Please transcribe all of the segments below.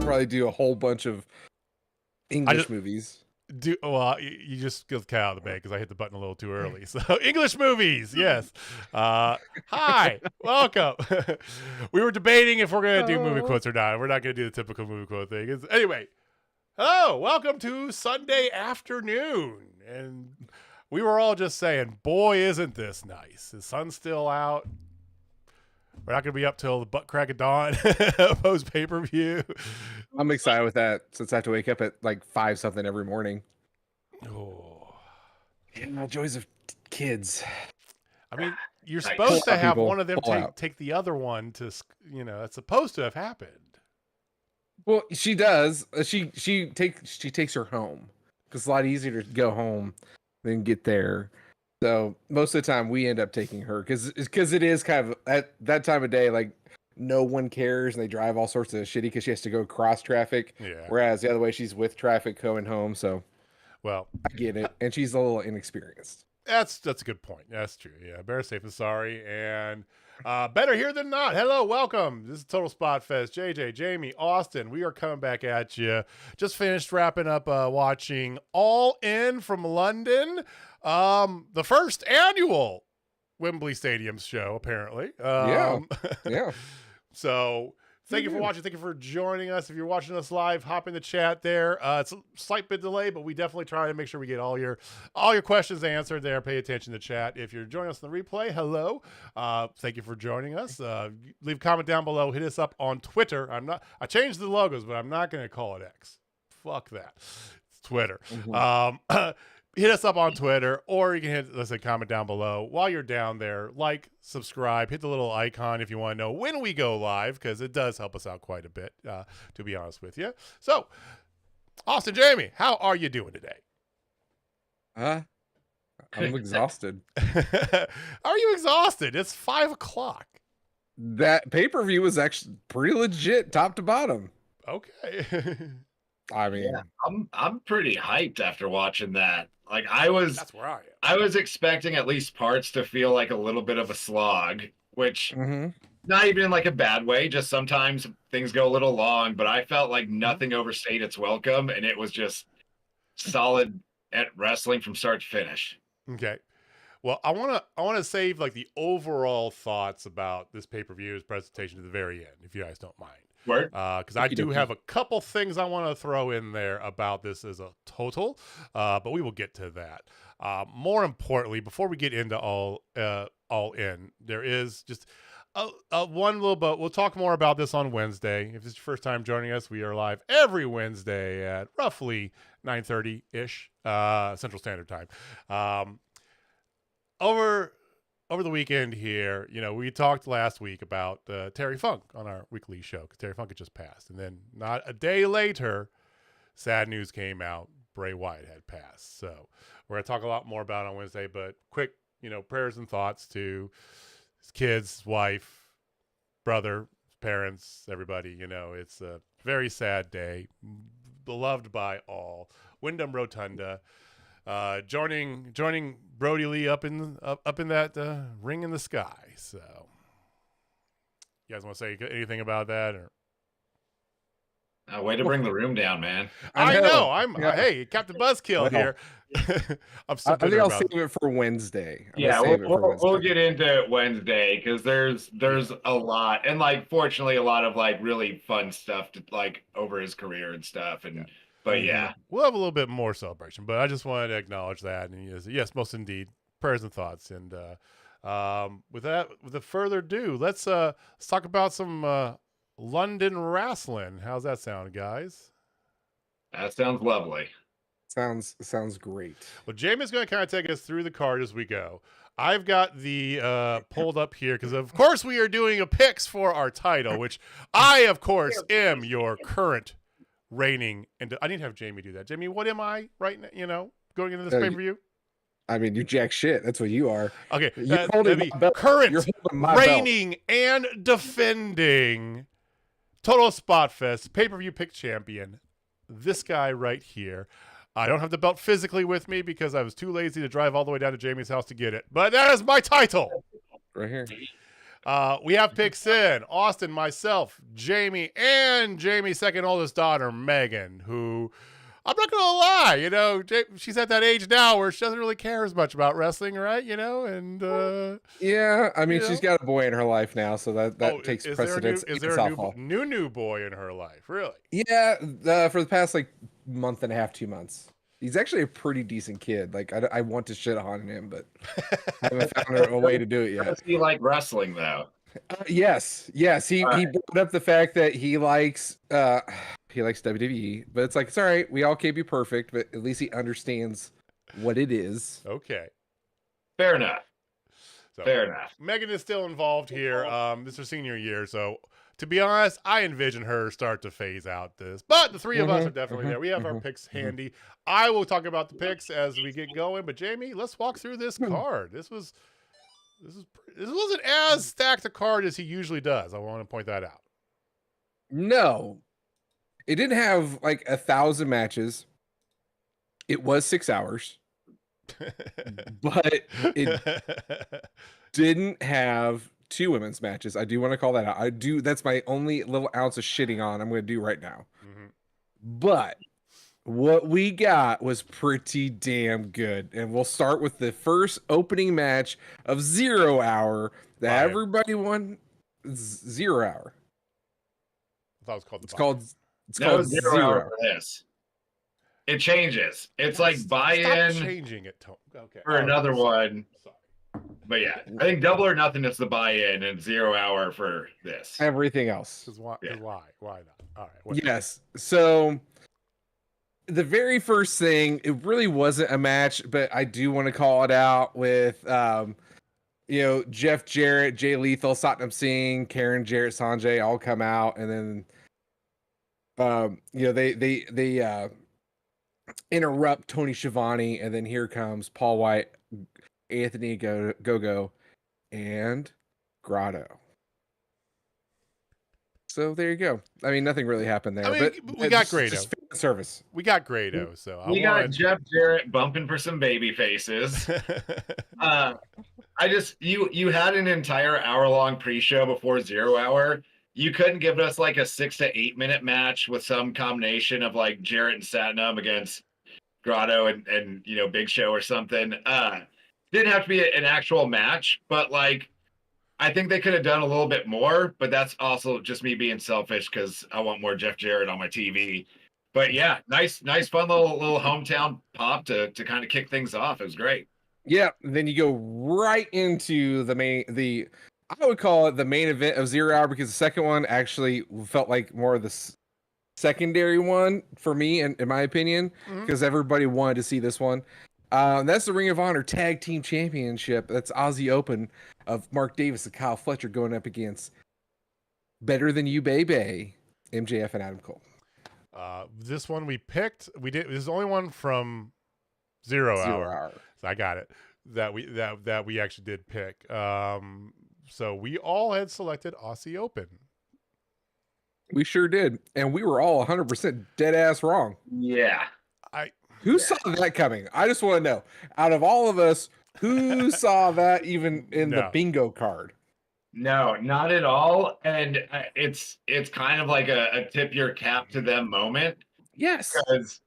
Probably do a whole bunch of English movies. Well, you just get the cat out of the bag because I hit the button a little too early. So English movies, yes. Hi, welcome. We were debating if we're gonna do movie quotes or not. We're not gonna do the typical movie quote thing. Anyway, hello, welcome to Sunday afternoon, and we were all just saying, boy, isn't this nice? The sun's still out. We're not going to be up till the butt crack of dawn post pay-per-view. I'm excited with that since I have to wake up at like 5 something every morning. Oh, yeah, joys of kids. I mean, you're supposed to have one of them take the other one to, it's supposed to have happened. Well, she does. She takes her home because it's a lot easier to go home than get there. So most of the time we end up taking her because it is kind of at that time of day, like no one cares and they drive all sorts of shitty because she has to go cross traffic. Yeah. Whereas the other way she's with traffic going home. So, well, I get it. And she's a little inexperienced. That's a good point. That's true. Yeah. Better safe than sorry. And better here than not. Hello. Welcome. This is Total Spotfest. JJ, Jamie, Austin. We are coming back at you. Just finished wrapping up watching All In from London. The first annual Wembley Stadium show, apparently. Yeah. So thank you for watching. Thank you for joining us. If you're watching us live, hop in the chat there. It's a slight bit delay, but we definitely try to make sure we get all your questions answered there. Pay attention to chat. If you're joining us on the replay, hello. Thank you for joining us. Leave a comment down below. Hit us up on Twitter. I changed the logos, but I'm not going to call it X. Fuck that. It's Twitter. Mm-hmm. Hit us up on Twitter, or you can hit us a comment down below. While you're down there, like, subscribe, hit the little icon if you want to know when we go live, because it does help us out quite a bit, to be honest with you. So, Austin, Jamie, how are you doing today? I'm exhausted. Are you exhausted? It's 5 o'clock. That pay-per-view was actually pretty legit, top to bottom. Okay. I mean, yeah, I'm pretty hyped after watching that. Like that's where I am. I was expecting at least parts to feel like a little bit of a slog, which not even in like a bad way. Just sometimes things go a little long, but I felt like nothing overstayed its welcome, and it was just solid at wrestling from start to finish. Okay. Well, I want to save like the overall thoughts about this pay-per-view's presentation to the very end, if you guys don't mind. Because I do have a couple things I want to throw in there about this as a total, but we will get to that. More importantly, before we get into all All In. There is just one little bit. We'll talk more about this on Wednesday. If it's your first time joining us, we are live every Wednesday at roughly 9:30-ish Central Standard Time. Over the weekend here, we talked last week about Terry Funk on our weekly show because Terry Funk had just passed. And then not a day later, sad news came out. Bray Wyatt had passed. So we're going to talk a lot more about it on Wednesday, but quick, prayers and thoughts to his kids, his wife, brother, parents, everybody. It's a very sad day, beloved by all. Wyndham Rotunda. Joining Brody Lee up in that ring in the sky. So, you guys want to say anything about that? Or way to bring the room down, man. I know. Hey, Captain Buzzkill here. I'm so I think I'll save it for Wednesday. We'll get into it Wednesday because there's a lot, and fortunately a lot of really fun stuff to over his career and stuff, and. Yeah. But yeah, we'll have a little bit more celebration, but I just wanted to acknowledge that. And yes, most indeed, prayers and thoughts. And with further ado, let's talk about some London wrestling. How's that sound, guys? That sounds lovely. Sounds great. Well, Jamie's going to kind of take us through the card as we go. I've got the pulled up here because, of course, we are doing a picks for our title, which I, of course, am your current reigning, and I need to have Jamie do that. Jamie, what am I right now? Going into this pay-per-view? I mean, you're jack shit. That's what you are. Okay, you're holding current, reigning, and defending Total Spotfest pay-per-view pick champion. This guy right here. I don't have the belt physically with me because I was too lazy to drive all the way down to Jamie's house to get it. But that is my title. Right here. We have picks in Austin, myself, Jamie, and Jamie's second oldest daughter, Megan, who I'm not going to lie, she's at that age now where she doesn't really care as much about wrestling, right? And yeah, I mean, she's got a boy in her life now, so that takes precedence. Is there a new boy in her life? Really? Yeah, for the past month and a half, 2 months. He's actually a pretty decent kid. I want to shit on him, but I haven't found a way to do it yet. Does he like wrestling though? Yes. He brought up the fact that he likes WWE, but it's all right. We all can't be perfect, but at least he understands what it is. Okay, fair enough. Megan is still involved here. This is her senior year, so. To be honest, I envision her start to phase out this, but the three of us are definitely there. We have our picks handy. I will talk about the picks as we get going, but Jamie, let's walk through this card. This wasn't as stacked a card as he usually does. I want to point that out. No, it didn't have 1,000 matches. It was 6 hours, but it didn't have 2 women's matches. I do want to call that out. That's my only little ounce of shitting on I'm going to do right now. But what we got was pretty damn good. And we'll start with the first opening match of 0 Hour that everybody won. 0 Hour. I thought it was called it's called 0 Hour. For this. It changes. It's buy-in. Stop changing it. Okay. For another one. Sorry. But yeah, I think Double or Nothing is the buy-in and 0 Hour for this. Everything else. Why not? All right. Yes. So the very first thing, it really wasn't a match, but I do want to call it out with, Jeff Jarrett, Jay Lethal, Satnam Singh, Karen Jarrett, Sanjay all come out, and then, they interrupt Tony Schiavone, and then here comes Paul White, Anthony Go-Go, and Grotto. So there you go. I mean, nothing really happened there. But we got Grado. Service. We got Grado. So we got Jeff Jarrett bumping for some baby faces. You had an entire hour-long pre-show before 0 Hour. You couldn't give us a 6 to 8 minute match with some combination of Jarrett and Satnam against Grotto and Big Show or something. Didn't have to be an actual match, but I think they could have done a little bit more, but that's also just me being selfish because I want more Jeff Jarrett on my TV. But yeah, nice, fun little hometown pop to kind of kick things off. It was great. Yeah, then you go right into I would call it the main event of 0 Hour, because the second one actually felt like more of the secondary one for me, in my opinion, because everybody wanted to see this one. That's the Ring of Honor Tag Team Championship. That's Aussie Open of Mark Davis and Kyle Fletcher going up against Better Than You, Baby, MJF and Adam Cole. This one we picked. This is the only one from 0 Hour. So I got it. That we actually did pick. So we all had selected Aussie Open. We sure did, and we were all 100% dead ass wrong. Yeah. Who saw that coming? I just want to know, out of all of us, who saw that even in the bingo card? No, not at all. And it's kind of like a tip your cap to them moment. Yes. Because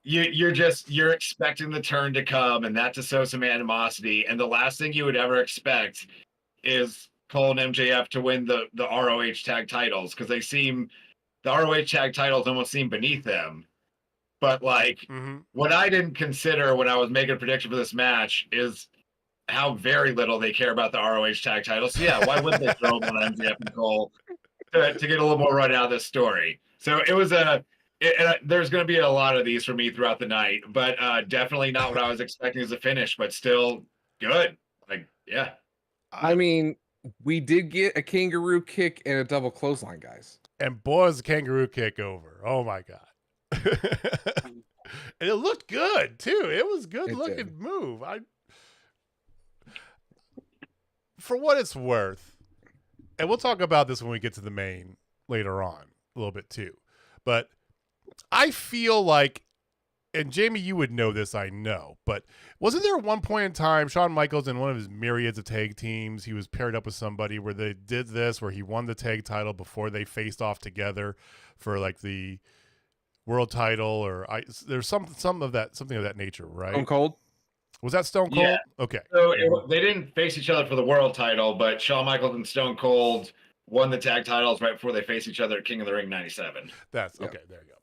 you're expecting the turn to come, and that to sow some animosity. And the last thing you would ever expect is Cole and MJF to win the ROH tag titles, because the ROH tag titles almost seem beneath them. But like, what I didn't consider when I was making a prediction for this match is how very little they care about the ROH tag titles. So yeah, why wouldn't they throw them on MJF and Cole to get a little more run out of this story? So it was there's going to be a lot of these for me throughout the night, but definitely not what I was expecting as a finish, but still good. Like, yeah. I mean, we did get a kangaroo kick and a double clothesline, guys. And boy, was the kangaroo kick over. Oh my God. And it looked good too. It was good looking move. For what it's worth, and we'll talk about this when we get to the main later on a little bit too, but I feel like, and Jamie, you would know this, I know, but wasn't there one point in time, Shawn Michaels in one of his myriads of tag teams, he was paired up with somebody where they did this, where he won the tag title before they faced off together for like the world title, or there's something of that nature, right? Stone Cold. Was that Stone Cold? Yeah. Okay. So they didn't face each other for the world title, but Shawn Michaels and Stone Cold won the tag titles right before they faced each other at King of the Ring '97. That's okay. There you go.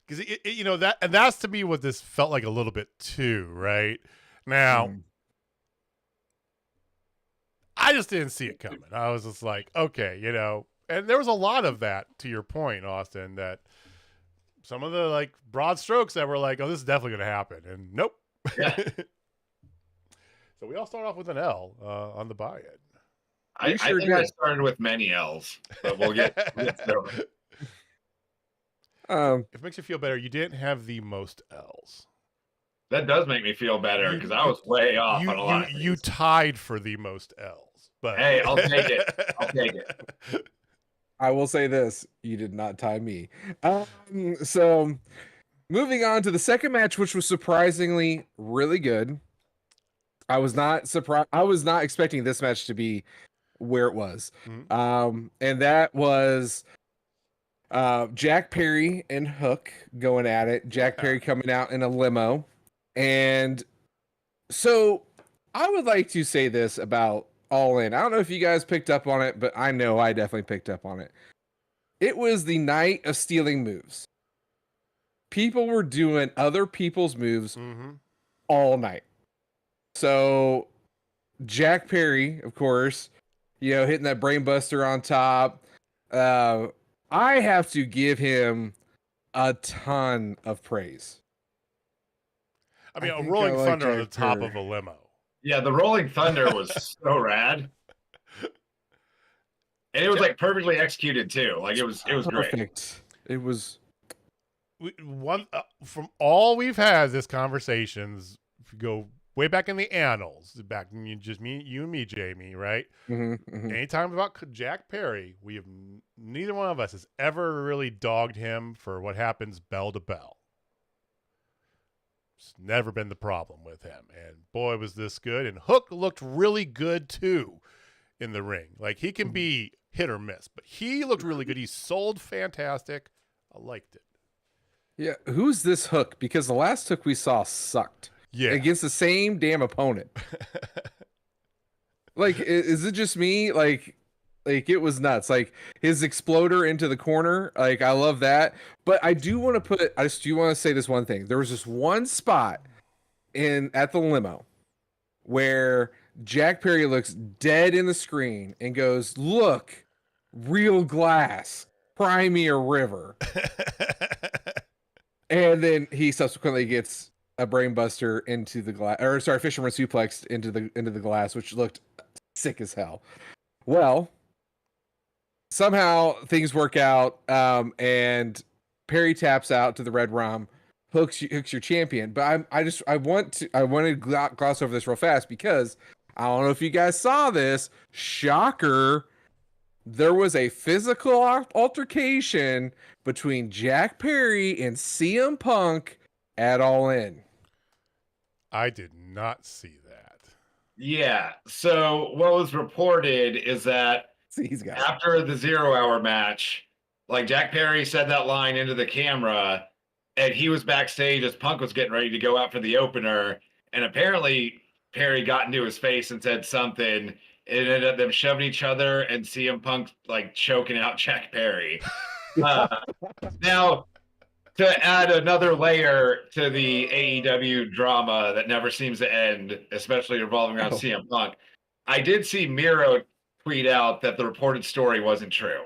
Because that's to me what this felt like a little bit too, right? Now, I just didn't see it coming. I was just like, okay, and there was a lot of that, to your point, Austin, that some of the like broad strokes that were like, oh, this is definitely going to happen, and nope. Yeah. So we all start off with an L on the buy-in. I think I started with many L's, but we'll get through it. If it makes you feel better, you didn't have the most L's. That does make me feel better, because I was way off on a lot of things. You tied for the most L's. But hey, I'll take it. I will say this: you did not tie me. So, moving on to the second match, which was surprisingly really good. I was not surprised. I was not expecting this match to be where it was. And that was Jack Perry and Hook going at it. Jack Perry coming out in a limo. And so I would like to say this about All In. I don't know if you guys picked up on it, but I know I definitely picked up on it. It was the night of stealing moves. People were doing other people's moves all night. So Jack Perry, of course, hitting that brainbuster on top. I have to give him a ton of praise. I mean, a Rolling Thunder on the top of a limo. Yeah, the Rolling Thunder was so rad. And it was like perfectly executed too. Like it was perfect. Great. It was from all we've had this conversations, if you go way back in the annals, back just you and me, Jamie, right? Anytime about Jack Perry, neither one of us has ever really dogged him for what happens bell to bell. It's never been the problem with him. And boy, was this good. And Hook looked really good too in the ring. Like he can be hit or miss, but he looked really good. He sold fantastic. I liked it. Yeah, who's this Hook? Because the last Hook we saw sucked. Yeah, against the same damn opponent. Like, is it just me? Like it was nuts. Like his exploder into the corner. Like I love that. But I do want to say this one thing. There was this one spot at the limo where Jack Perry looks dead in the screen and goes, "Look, real glass, cry me a river." And then he subsequently gets a brainbuster into the glass, or sorry, fisherman suplexed into the glass, which looked sick as hell. Well, somehow things work out, and Perry taps out to the red rum, hooks your champion. But I want to gloss over this real fast because I don't know if you guys saw this. Shocker. There was a physical altercation between Jack Perry and CM Punk at All In. I did not see that. Yeah. So what was reported is that after the 0 hour match, like Jack Perry said that line into the camera, and he was backstage as Punk was getting ready to go out for the opener. And apparently Perry got into his face and said something. It ended up them shoving each other and CM Punk like choking out Jack Perry. Now, to add another layer to the AEW drama that never seems to end, especially revolving around CM Punk, I did see Miro tweet out that the reported story wasn't true.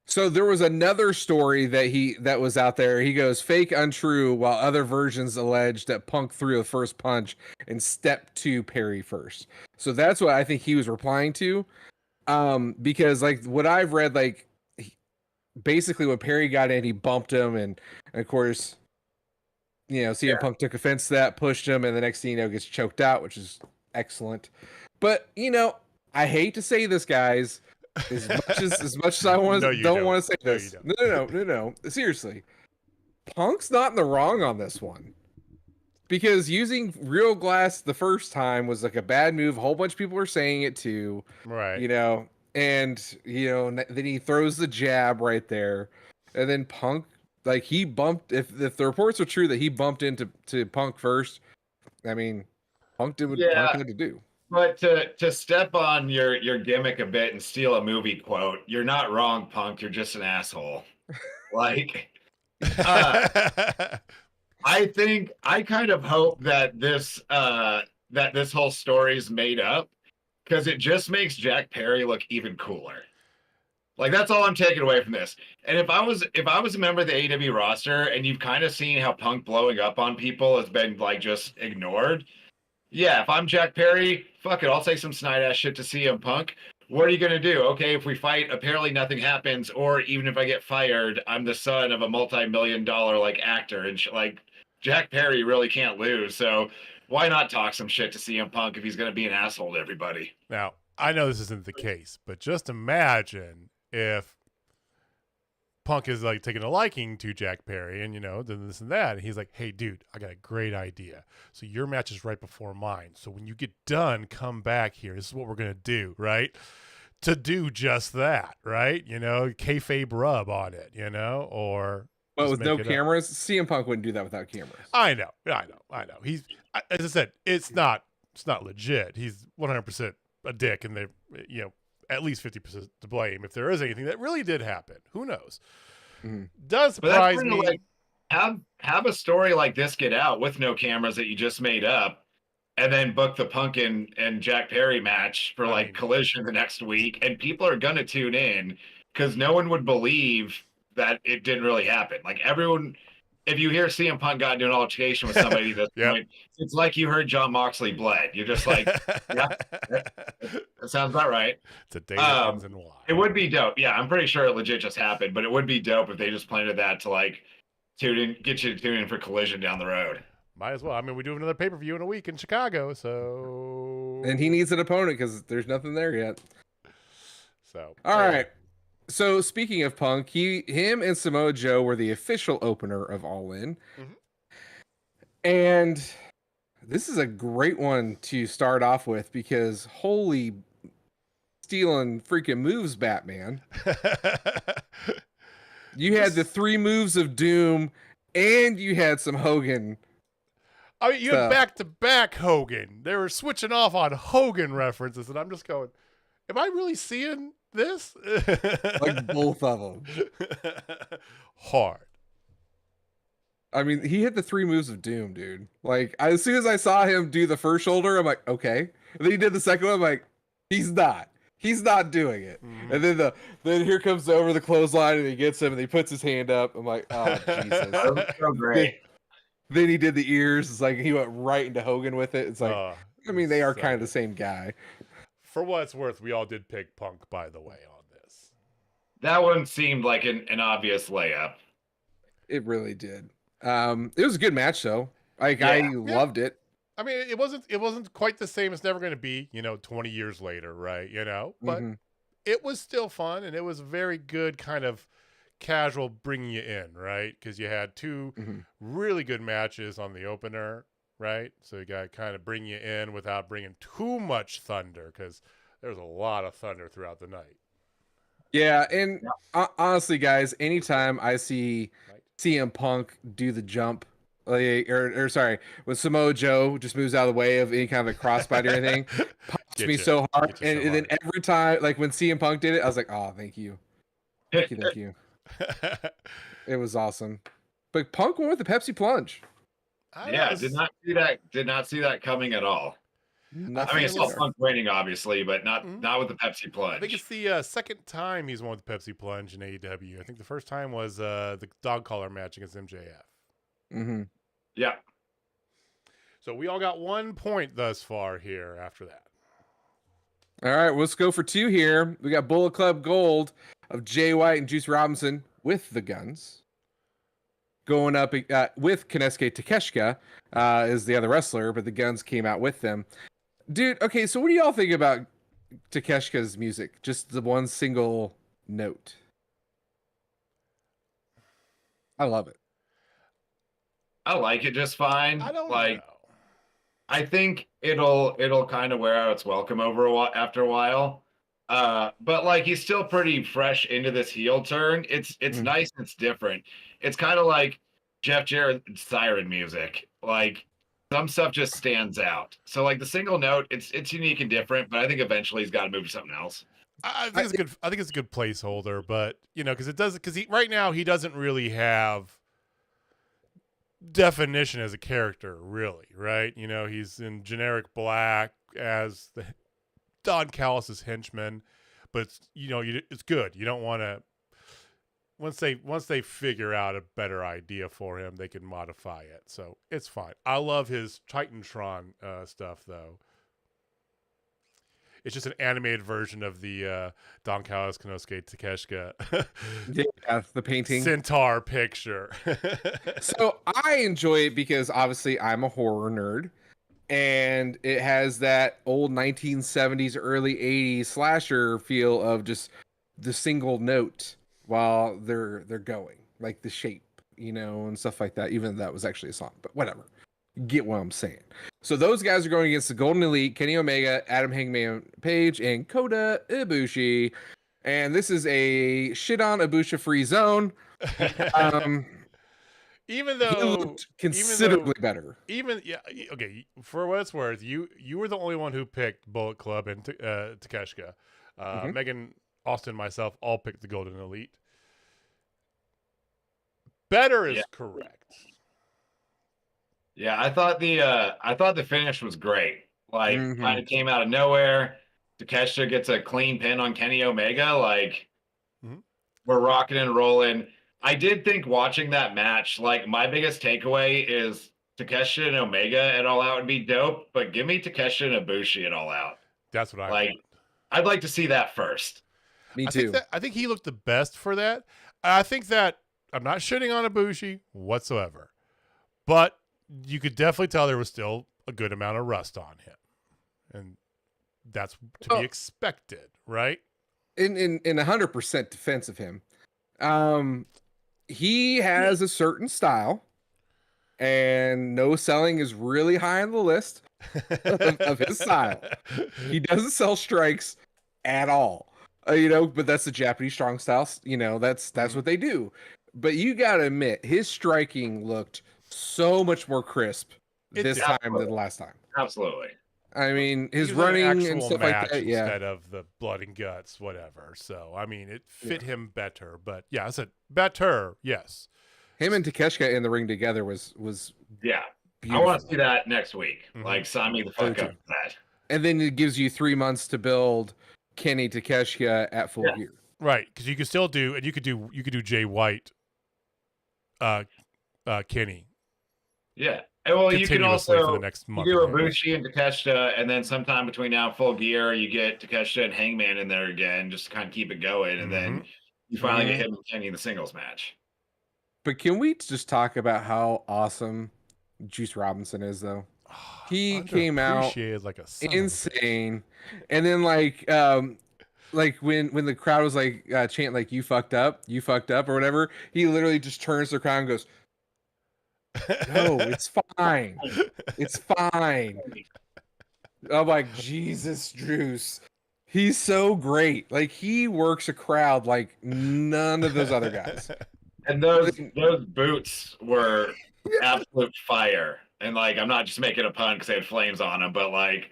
So there was another story that was out there. He goes fake untrue, while other versions alleged that Punk threw the first punch and stepped to Perry first. So that's what I think he was replying to. Because like what I've read, like basically when Perry got in, he bumped him, and of course, CM Punk took offense to that, pushed him, and the next thing you know, gets choked out, which is excellent. But I hate to say this, guys. As much as I want to, don't want to say this. No. Seriously, Punk's not in the wrong on this one, because using real glass the first time was like a bad move. A whole bunch of people were saying it too, right? Then he throws the jab right there, and then Punk, like, he bumped. If the reports are true that he bumped into Punk first, I mean, Punk did what Punk had to do. But to step on your gimmick a bit and steal a movie quote, you're not wrong, Punk. You're just an asshole. Like, I kind of hope that this whole story's made up, because it just makes Jack Perry look even cooler. Like, that's all I'm taking away from this. And if I was a member of the AEW roster, and you've kind of seen how Punk blowing up on people has been like just ignored. Yeah, if I'm Jack Perry, fuck it, I'll say some snide ass shit to CM Punk. What are you gonna do? Okay, if we fight, apparently nothing happens, or even if I get fired, I'm the son of a multi-million-dollar like actor, and like Jack Perry really can't lose. So why not talk some shit to CM Punk if he's gonna be an asshole to everybody? Now, I know this isn't the case, but just imagine if Punk is like taking a liking to Jack Perry, and then this and that, and he's like, "Hey, dude, I got a great idea. So your match is right before mine. So when you get done, come back here. This is what we're gonna do, right? To do just that, right? Kayfabe rub on it, or but with no cameras, CM Punk wouldn't do that without cameras. I know. He's, as I said, it's not legit. He's 100% a dick, and they, at least 50% to blame if there is anything that really did happen. Who knows? Mm-hmm. Does surprise me. Like, have a story like this get out with no cameras that you just made up, and then book the Punk and Jack Perry match for like Collision the next week, and people are gonna tune in because no one would believe that it didn't really happen. Like, everyone, if you hear CM Punk got into an altercation with somebody at this point, it's like you heard John Moxley bled. You're just like, yeah, that sounds about right. It's a day that ends in Y. It would be dope. Yeah, I'm pretty sure it legit just happened, but it would be dope if they just planted that to like get you to tune in for Collision down the road. Might as well. I mean, we do another pay-per-view in a week in Chicago, so... And he needs an opponent because there's nothing there yet. So... All right. So speaking of Punk, him and Samoa Joe were the official opener of All In. Mm-hmm. And this is a great one to start off with because holy stealing freaking moves, Batman. You had the 3 moves of Doom, and you had some Hogan. I mean, you had back-to-back Hogan. They were switching off on Hogan references, and I'm just going, am I really seeing this? Like both of them. Hard. I mean, he hit the 3 moves of doom, dude. Like, as soon as I saw him do the first shoulder, I'm like, okay. And then he did the second one, I'm like, he's not doing it. And then here comes over the clothesline, and he gets him, and he puts his hand up. I'm like, oh Jesus, That was so great. Then he did the ears. It's like he went right into Hogan with it. It's like, I mean, they are kind of the same guy. For what it's worth, we all did pick Punk, by the way, on this. That one seemed like an obvious layup. It really did. It was a good match, though. Like, I loved it. I mean, it wasn't quite the same. It's never going to be, 20 years later, right? But it was still fun, and it was very good kind of casual bringing you in, right? Because you had 2 really good matches on the opener, right? So you got to kind of bring you in without bringing too much thunder, because there was a lot of thunder throughout the night. Yeah, and honestly, guys, anytime I see CM Punk do the jump, like, or sorry, when Samoa Joe just moves out of the way of any kind of a crossbody or anything, pops me so hard. And then every time, like when CM Punk did it, I was like, oh, thank you. Thank you. It was awesome. But Punk went with the Pepsi plunge. Did not see that coming at all. I mean, it's all Punk winning, obviously, but not with the Pepsi plunge. I think it's the second time he's won with the Pepsi plunge in AEW. I think the first time was the dog collar match against MJF. Yeah. So we all got 1 point thus far here after that. All right, let's go for 2 here. We got Bullet Club Gold of Jay White and Juice Robinson with the Guns. Going up with Konosuke Takeshita is the other wrestler, but the Guns came out with them. Dude, okay, so what do y'all think about Takeshita's music? Just the one single note. I love it. I like it just fine. I don't know. I think it'll kind of wear out its welcome after a while. But like he's still pretty fresh into this heel turn. It's nice, it's different. It's kind of like Jeff Jarrett siren music. Like some stuff just stands out. So like the single note, it's unique and different, but I think eventually he's got to move to something else. I think it's good. I think it's a good placeholder, but because right now he doesn't really have definition as a character, really, right? He's in generic black as the Don Callis' henchman, but it's it's good. You don't want to once they figure out a better idea for him, they can modify it. So it's fine. I love his Titantron stuff, though. It's just an animated version of the Don Callis Konosuke Takeshita the painting Centaur picture. So I enjoy it because obviously I'm a horror nerd, and it has that old 1970s, early 80s slasher feel of just the single note while they're going, like the shape, and stuff like that. Even though that was actually a song, but whatever. Get what I'm saying. So those guys are going against the Golden Elite, Kenny Omega, Adam Hangman Page, and Kota Ibushi. And this is a shit on Ibushi free zone. Even though he looked considerably better. Okay. For what it's worth, you were the only one who picked Bullet Club and Takeshita. Megan, Austin, myself, all picked the Golden Elite. Better is correct. Yeah, I thought the finish was great. Like, kind of came out of nowhere. Takeshita gets a clean pin on Kenny Omega. Like, we're rocking and rolling. I did think watching that match, like, my biggest takeaway is Takeshita and Omega at All Out would be dope, but give me Takeshita and Ibushi at All Out. That's what I like. Want. I'd like to see that first. Me too. I think he looked the best for that. I think that I'm not shitting on Ibushi whatsoever, but you could definitely tell there was still a good amount of rust on him, and that's to be expected, right? In 100% defense of him, he has a certain style, and no selling is really high on the list of his style. He doesn't sell strikes at all, but that's the Japanese strong style. That's what they do. But you gotta admit, his striking looked so much more crisp this time than last time. Absolutely. I mean, his running and stuff like that. Yeah. Instead of the blood and guts, whatever. So, I mean, it fit him better. But yeah, I said better. Yes. Him and Takeshita in the ring together was Yeah. beautiful. I want to see that next week. Like, sign me the fuck up for that. And then it gives you 3 months to build Kenny Takeshita at Full Gear. Right, because you could still do, and you could do Jay White, Kenny. Yeah. And well, you can also for the next month. You do Ibushi and Takeshita, and then sometime between now and Full Gear, you get Takeshita and Hangman in there again, just to kind of keep it going, and then you finally get him and Kenny in the singles match. But can we just talk about how awesome Juice Robinson is, though? He came out like a insane, and then like when the crowd was like chanting like "you fucked up" or whatever, he literally just turns to the crowd and goes, "No, it's fine, it's fine." I'm like, Jesus, Juice. He's so great. Like, he works a crowd like none of those other guys. And those boots were absolute fire. And like, I'm not just making a pun because they had flames on them, but like,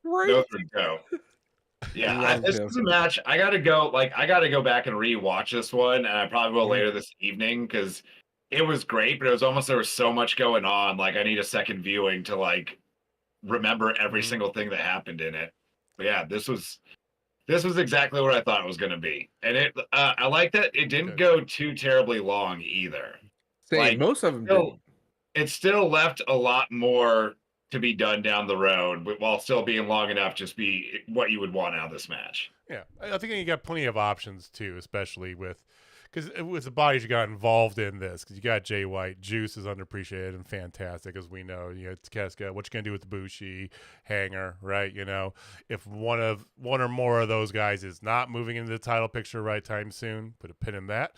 those were dope. Yeah, this is a match. I gotta go back and rewatch this one, and I probably will later this evening because it was great, but it was almost, there was so much going on. Like, I need a second viewing to like remember every single thing that happened in it. But yeah, this was exactly what I thought it was going to be, and I like that it didn't go too terribly long either. Same. Like, most of them did. It still left a lot more to be done down the road, but while still being long enough, just be what you would want out of this match. Yeah, I think you got plenty of options too, especially with the bodies you got involved in this. Because you got Jay White, Juice is underappreciated and fantastic, as we know. You got Takeshita. What you gonna do with the Bushi, Hanger, right? You know, if one or more of those guys is not moving into the title picture right time soon, put a pin in that.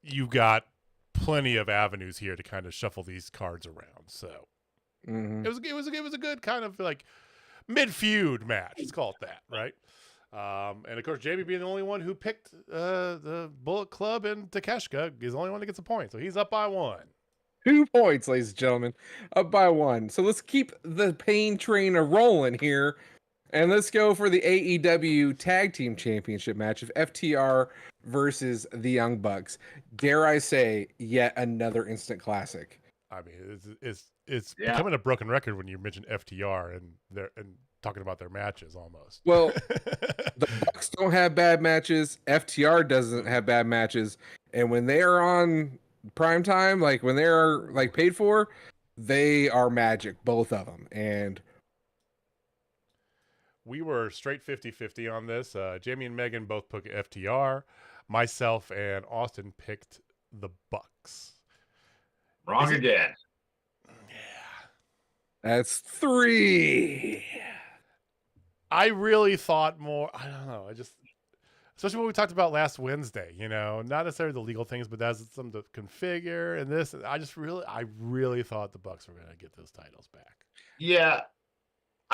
You got plenty of avenues here to kind of shuffle these cards around. So it was a good kind of like mid feud match. Let's call it that, right? And of course, Jamie being the only one who picked the Bullet Club and Takeshita is the only one that gets a point. So he's up by 1. 2 points, ladies and gentlemen, up by 1. So let's keep the pain train rolling here. And let's go for the AEW Tag Team Championship match of FTR versus the Young Bucks. Dare I say, yet another instant classic. I mean, it's becoming a broken record when you mention FTR and talking about their matches almost. Well, the Bucks don't have bad matches. FTR doesn't have bad matches. And when they are on prime time, like when they're like paid for, they are magic, both of them. And we were straight 50-50 on this. Jamie and Megan both picked FTR. Myself and Austin picked the Bucks. Wrong again. Yeah. That's 3. I really thought more. I don't know. Especially what we talked about last Wednesday, you know, not necessarily the legal things, but that's something to configure and this. I really thought the Bucks were going to get those titles back. Yeah.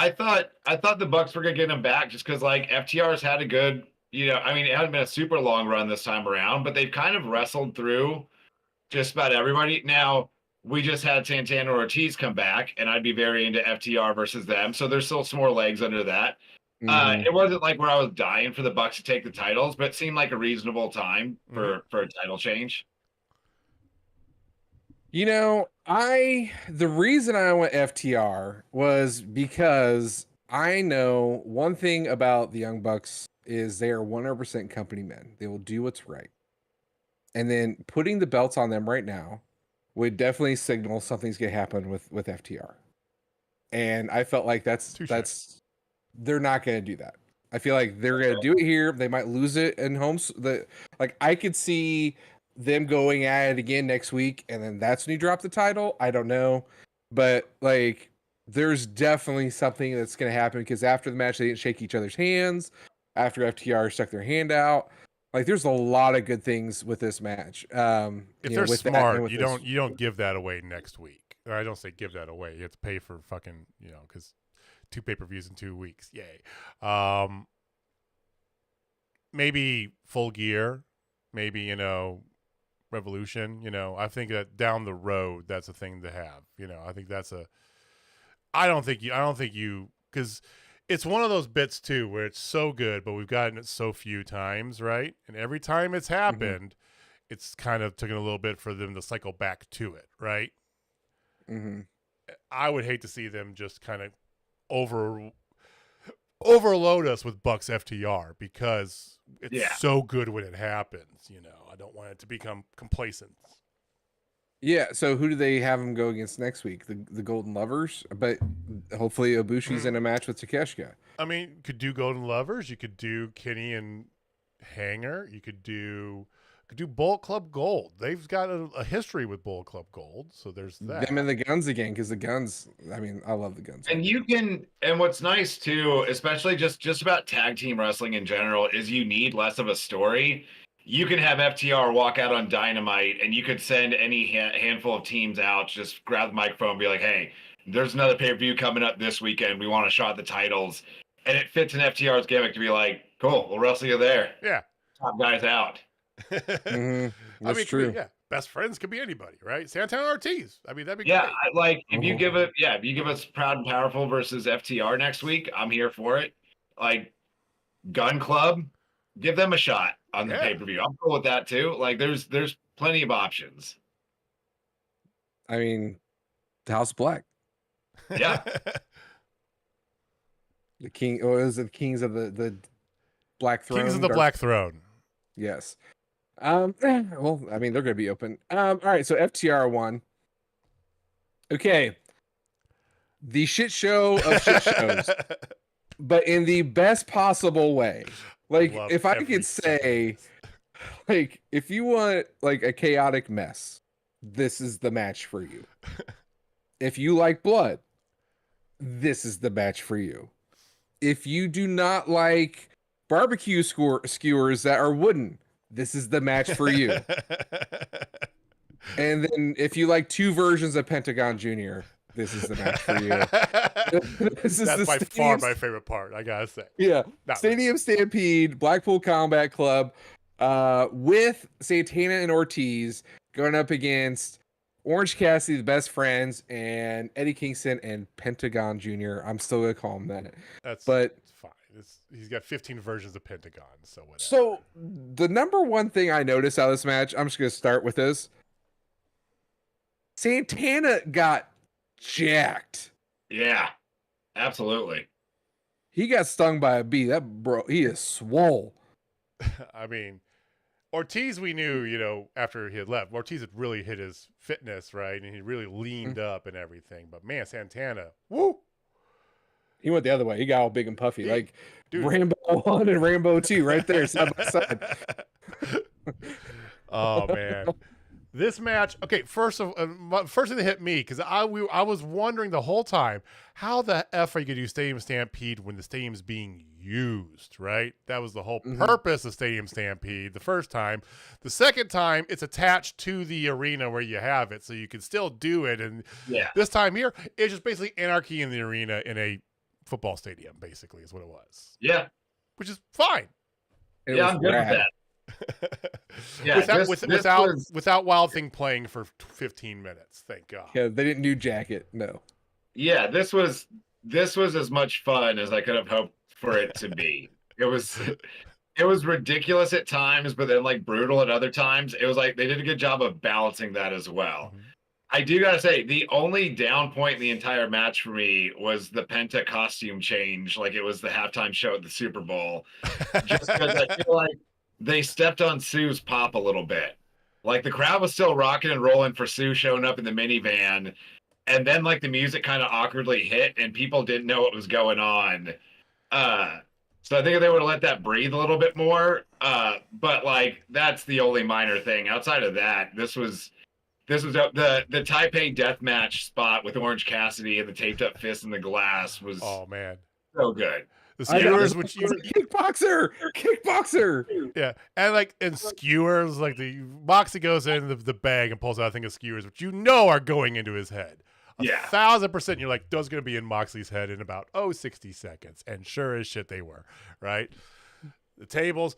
I thought the Bucks were going to get them back just because like FTR's had a good, you know, I mean, it hadn't been a super long run this time around, but they've kind of wrestled through just about everybody. Now, we just had Santana Ortiz come back, and I'd be very into FTR versus them. So there's still some more legs under that. It wasn't like where I was dying for the Bucks to take the titles, but it seemed like a reasonable time for a title change. You know, the reason I went FTR was because I know one thing about the Young Bucks is they are 100% company men. They will do what's right. And then putting the belts on them right now would definitely signal something's going to happen with FTR. And I felt like they're not going to do that. I feel like they're going to do it here. They might lose it in homes. Like I could see them going at it again next week, and then that's when you drop the title. I don't know, but like there's definitely something that's going to happen because after the match they didn't shake each other's hands. After FTR stuck their hand out, like there's a lot of good things with this match. If they're smart, you don't give that away next week. Or I don't say give that away. You have to pay for fucking, you know, because 2 pay-per-views in 2 weeks. Yay. Maybe Full Gear. Maybe, you know, Revolution. You know, I think that down the road, that's a thing to have. You know, I think that's I don't think you, because it's one of those bits too where it's so good, but we've gotten it so few times, right? And every time it's happened, it's kind of taken a little bit for them to cycle back to it, right? Mm-hmm. I would hate to see them just kind of overload us with Bucks FTR because it's so good when it happens. I don't want it to become complacent. Yeah, so who do they have him go against next week? The Golden Lovers? But hopefully Ibushi's in a match with Takeshita. I mean, you could do Golden Lovers. You could do Kenny and Hanger. You could do Bullet Club Gold. They've got a history with Bullet Club Gold, so there's that. Them and the Guns again, because the Guns, I mean, I love the Guns. And what's nice too, especially just about tag team wrestling in general, is you need less of a story. You can have FTR walk out on Dynamite, and you could send any handful of teams out, just grab the microphone and be like, hey, there's another pay-per-view coming up this weekend. We want a shot at the titles. And it fits in FTR's gimmick to be like, cool, we'll wrestle you there. Yeah. Top guys out. Mm-hmm. That's true. Best friends could be anybody, right? Santana Ortiz. I mean, that'd be great. If you give us Proud and Powerful versus FTR next week, I'm here for it. Like Gun Club, give them a shot on the pay-per-view. I'm cool with that too. Like there's plenty of options. I mean, the House of Black. Yeah. The king, or is it the Kings of the Black Throne? Kings of the Black Throne. Yes. Well, I mean, they're going to be open. All right, so FTR won. Okay. The shit show of shit shows, but in the best possible way. Like, if I could say, like, if you want, like, a chaotic mess, this is the match for you. If you like blood, this is the match for you. If you do not like barbecue skewers that are wooden, this is the match for you. And then if you like two versions of Pentagon Jr., this is the match for you. That's by far my favorite part, I gotta say. Yeah. Stadium Stampede, Blackpool Combat Club, with Santana and Ortiz going up against Orange Cassidy, the Best Friends, and Eddie Kingston and Pentagon Jr. I'm still gonna call him that. It's fine. He's got 15 versions of Pentagon, so whatever. So the number one thing I noticed out of this match, I'm just gonna start with this. Santana got jacked. Yeah, absolutely. He got stung by a bee. That bro, he is swole. I mean, Ortiz, we knew, after he had left, Ortiz had really hit his fitness, right? And he really leaned up and everything. But man, Santana, woo! He went the other way. He got all big and puffy, like Rambo 1 and Rambo 2 right there, side by side. Oh, man. This match, okay, first thing that hit me, because I was wondering the whole time, how the F are you going to do Stadium Stampede when the stadium's being used, right? That was the whole purpose of Stadium Stampede the first time. The second time, it's attached to the arena where you have it, so you can still do it. And this time here, it's just basically anarchy in the arena in a football stadium, basically, is what it was. Yeah. Which is fine. I'm good with that. Without Wild Thing playing for 15 minutes, thank God. Yeah, they didn't do Jacket, no. Yeah, this was as much fun as I could have hoped for it to be. It was ridiculous at times, but then like brutal at other times. It was like they did a good job of balancing that as well. Mm-hmm. I do gotta say, the only down point in the entire match for me was the Penta costume change. Like it was the halftime show at the Super Bowl. Just because I feel like they stepped on Sue's pop a little bit. Like the crowd was still rocking and rolling for Sue showing up in the minivan. And then like the music kind of awkwardly hit and people didn't know what was going on. So I think if they would have let that breathe a little bit more. But like, that's the only minor thing. Outside of that, this was the Taipei death match spot with Orange Cassidy and the taped up fist in the glass was so good. The skewers, which you kickboxer. Yeah, and skewers, like the Moxie goes in the bag and pulls out a thing of skewers, which are going into his head. 1,000%. You're like, those going to be in Moxley's head in about 60 seconds, and sure as shit they were, right? The tables.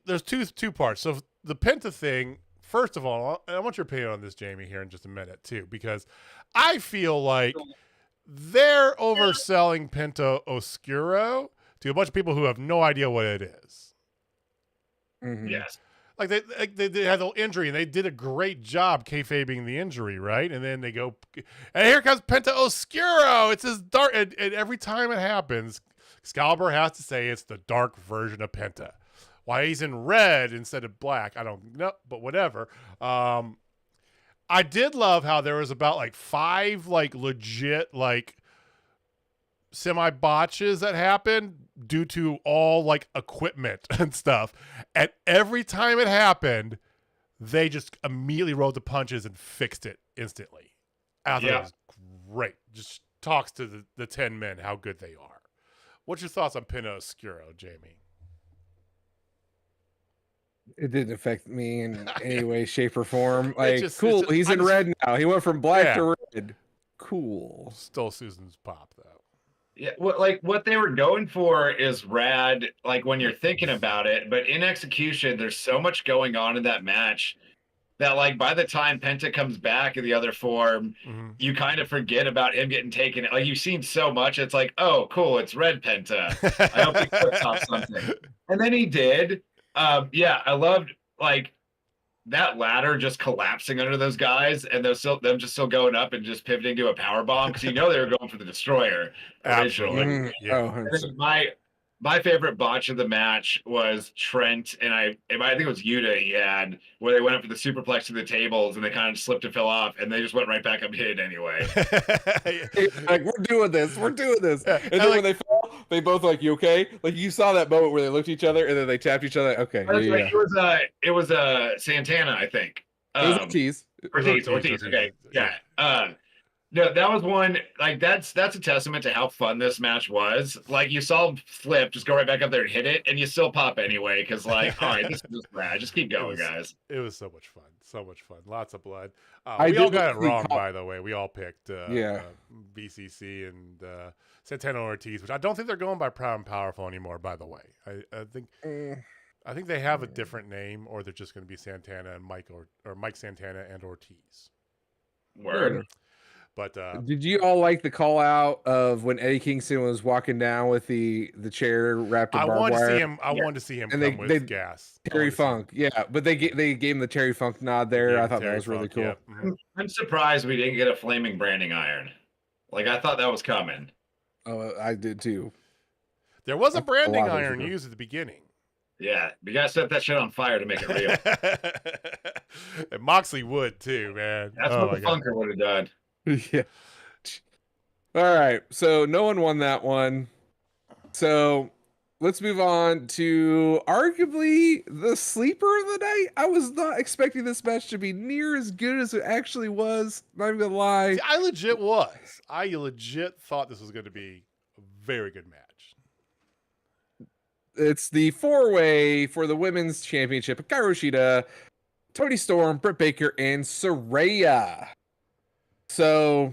There's two parts. So the Penta thing. First of all, I want your opinion on this, Jamie, here in just a minute too, because I feel like they're overselling Penta Oscuro to a bunch of people who have no idea what it is. Mm-hmm. Yes. Like they had the injury, and they did a great job kayfabing the injury, right? And then they go, and here comes Penta Oscuro. It's his dark, and every time it happens, Excalibur has to say it's the dark version of Penta. Why he's in red instead of black, I don't know, but whatever. I did love how there was about like 5 like legit like semi botches that happened due to all like equipment and stuff. And every time it happened, they just immediately rolled the punches and fixed it instantly. I thought it was great. Just talks to the 10 men how good they are. What's your thoughts on Penta Oscuro, Jamie? It didn't affect me in any way, shape, or form. Like, cool. He's in red now. He went from black to red. Cool. Stole Susan's pop, though. Yeah, what they were going for is rad, like when you're thinking about it, but in execution, there's so much going on in that match that like by the time Penta comes back in the other form, you kind of forget about him getting taken. Like you've seen so much, it's like, oh, cool, it's Red Penta. I hope he puts off something. And then he did. Yeah, I loved like that ladder just collapsing under those guys, and them just still going up and just pivoting to a power bomb because you know they were going for the destroyer originally. Yeah. And my favorite botch of the match was Trent, and I think it was Yuta he had, where they went up for the superplex to the tables and they kind of slipped and fell off, and they just went right back up hit anyway. Like, we're doing this. And then like, when they fell, they both like, you okay? Like you saw that moment where they looked at each other and then they tapped each other. Okay. It was Santana, I think. It was Ortiz. Ortiz. Okay. Yeah. No, that was one, like, that's a testament to how fun this match was. Like, you saw him flip, just go right back up there and hit it, and you still pop anyway, because, like, all right, this is just rad. Just keep going, guys. It was so much fun. So much fun. Lots of blood. We all got it wrong, by the way. We all picked BCC and Santana Ortiz, which I don't think they're going by Proud and Powerful anymore, by the way. I think they have a different name, or they're just going to be Santana and Mike, or Mike Santana and Ortiz. Word. But did you all like the call out of when Eddie Kingston was walking down with the chair wrapped in barbed wire? I wanted to see him and come with gas. Terry Funk, but they gave him the Terry Funk nod there. I thought that was really cool. Yeah. I'm surprised we didn't get a flaming branding iron. Like, I thought that was coming. Oh, I did too. There was a branding iron used at the beginning. Yeah, you gotta set that shit on fire to make it real. And Moxley would too, man. That's what the Funker would have done. Yeah. All right. So no one won that one. So let's move on to arguably the sleeper of the night. I was not expecting this match to be near as good as it actually was. Not even gonna lie. See, I legit thought this was going to be a very good match. It's the 4-way for the women's championship. Hikaru Shida, Toni Storm, Britt Baker, and Saraya. So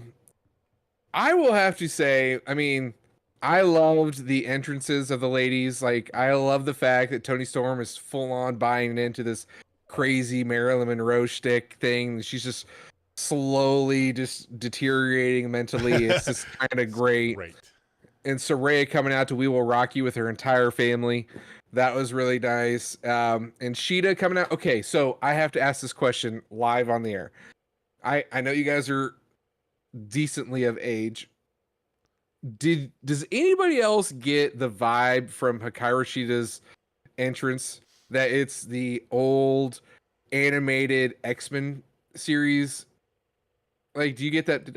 I will have to say, I mean, I loved the entrances of the ladies. Like, I love the fact that Toni Storm is full on buying into this crazy Marilyn Monroe shtick thing. She's just slowly just deteriorating mentally. It's just kind of great. And Saraya coming out to We Will Rock You with her entire family. That was really nice. And Shida coming out. Okay, so I have to ask this question live on the air. I know you guys are decently of age. Does anybody else get the vibe from Hikaru Shida's entrance that it's the old animated X-Men series? Like, do you get that? A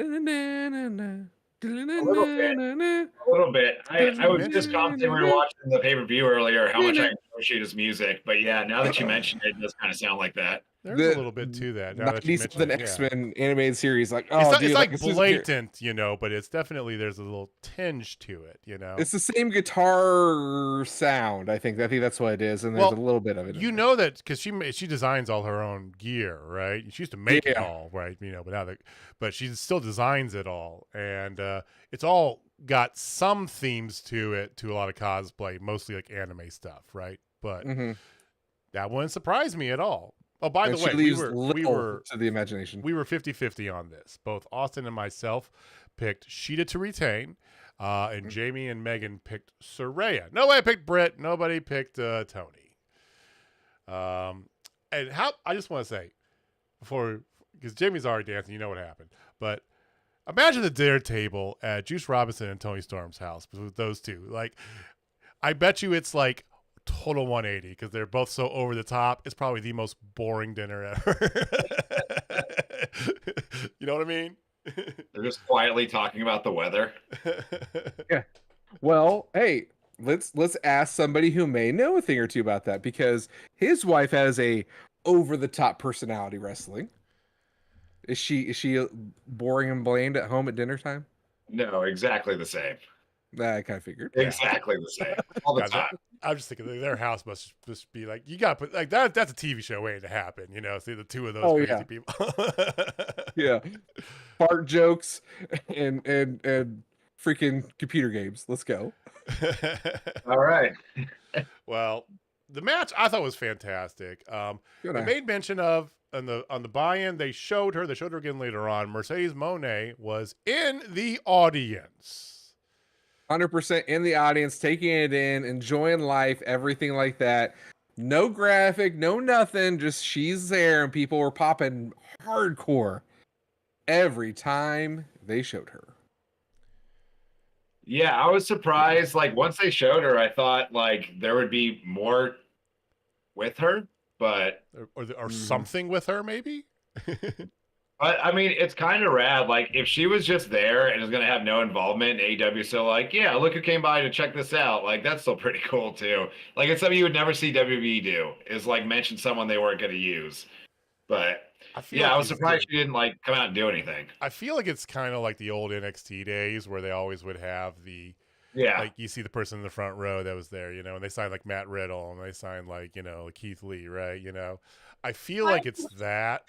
little bit. I was just commenting when we were watching the pay-per-view earlier how much I appreciate his music. But yeah, now that you mentioned it, it does kind of sound like that. There's a little bit to that. Now that you mentioned it, X-Men animated series, like, it's like blatant, but it's definitely, there's a little tinge to it, It's the same guitar sound, I think. I think that's what it is, and there's a little bit of it. That because she designs all her own gear, right? She used to make it all, right? But she still designs it all, and it's all got some themes to it, to a lot of cosplay, mostly like anime stuff, right? But that wouldn't surprise me at all. Oh, by the way, we were to the imagination. We were 50-50 on this. Both Austin and myself picked Shida to retain, and Jamie and Megan picked Saraya. Nobody picked Britt. Nobody picked Tony. And how I just want to say before, because Jimmy's already dancing, you know what happened. But imagine the dinner table at Juice Robinson and Tony Storm's house with those two. Like, I bet you it's like total 180 because they're both so over the top. It's probably the most boring dinner ever. You know what I mean? They're just quietly talking about the weather. Yeah. Well, hey, let's ask somebody who may know a thing or two about that, because his wife has a over the top personality wrestling. Is she boring and bland at home at dinner time? No, exactly the same. I kind of figured. Exactly the same. All the Guys, time. I'm just thinking their house must just be like, you got to put like that. That's a TV show waiting to happen. You know, see the two of those crazy people. Yeah, fart jokes and freaking computer games. Let's go. All right. Well, the match I thought was fantastic. They made mention of on the buy-in. They showed her again later on. Mercedes Mone was in the audience. 100% in the audience, taking it in, enjoying life, everything like that. No graphic, no nothing. Just she's there, and people were popping hardcore every time they showed her. Yeah, I was surprised. Like, once they showed her, I thought like there would be more with her, but or something with her maybe. But I mean, it's kind of rad. Like, if she was just there and is going to have no involvement, AEW still like, yeah, look who came by to check this out. Like, that's still pretty cool too. Like, it's something you would never see WWE do, is like mention someone they weren't going to use. But I was surprised she didn't like come out and do anything. I feel like it's kind of like the old NXT days where they always would have like you see the person in the front row that was there, you know, and they signed like Matt Riddle and they signed like, you know, Keith Lee, right? You know, I feel like it's that.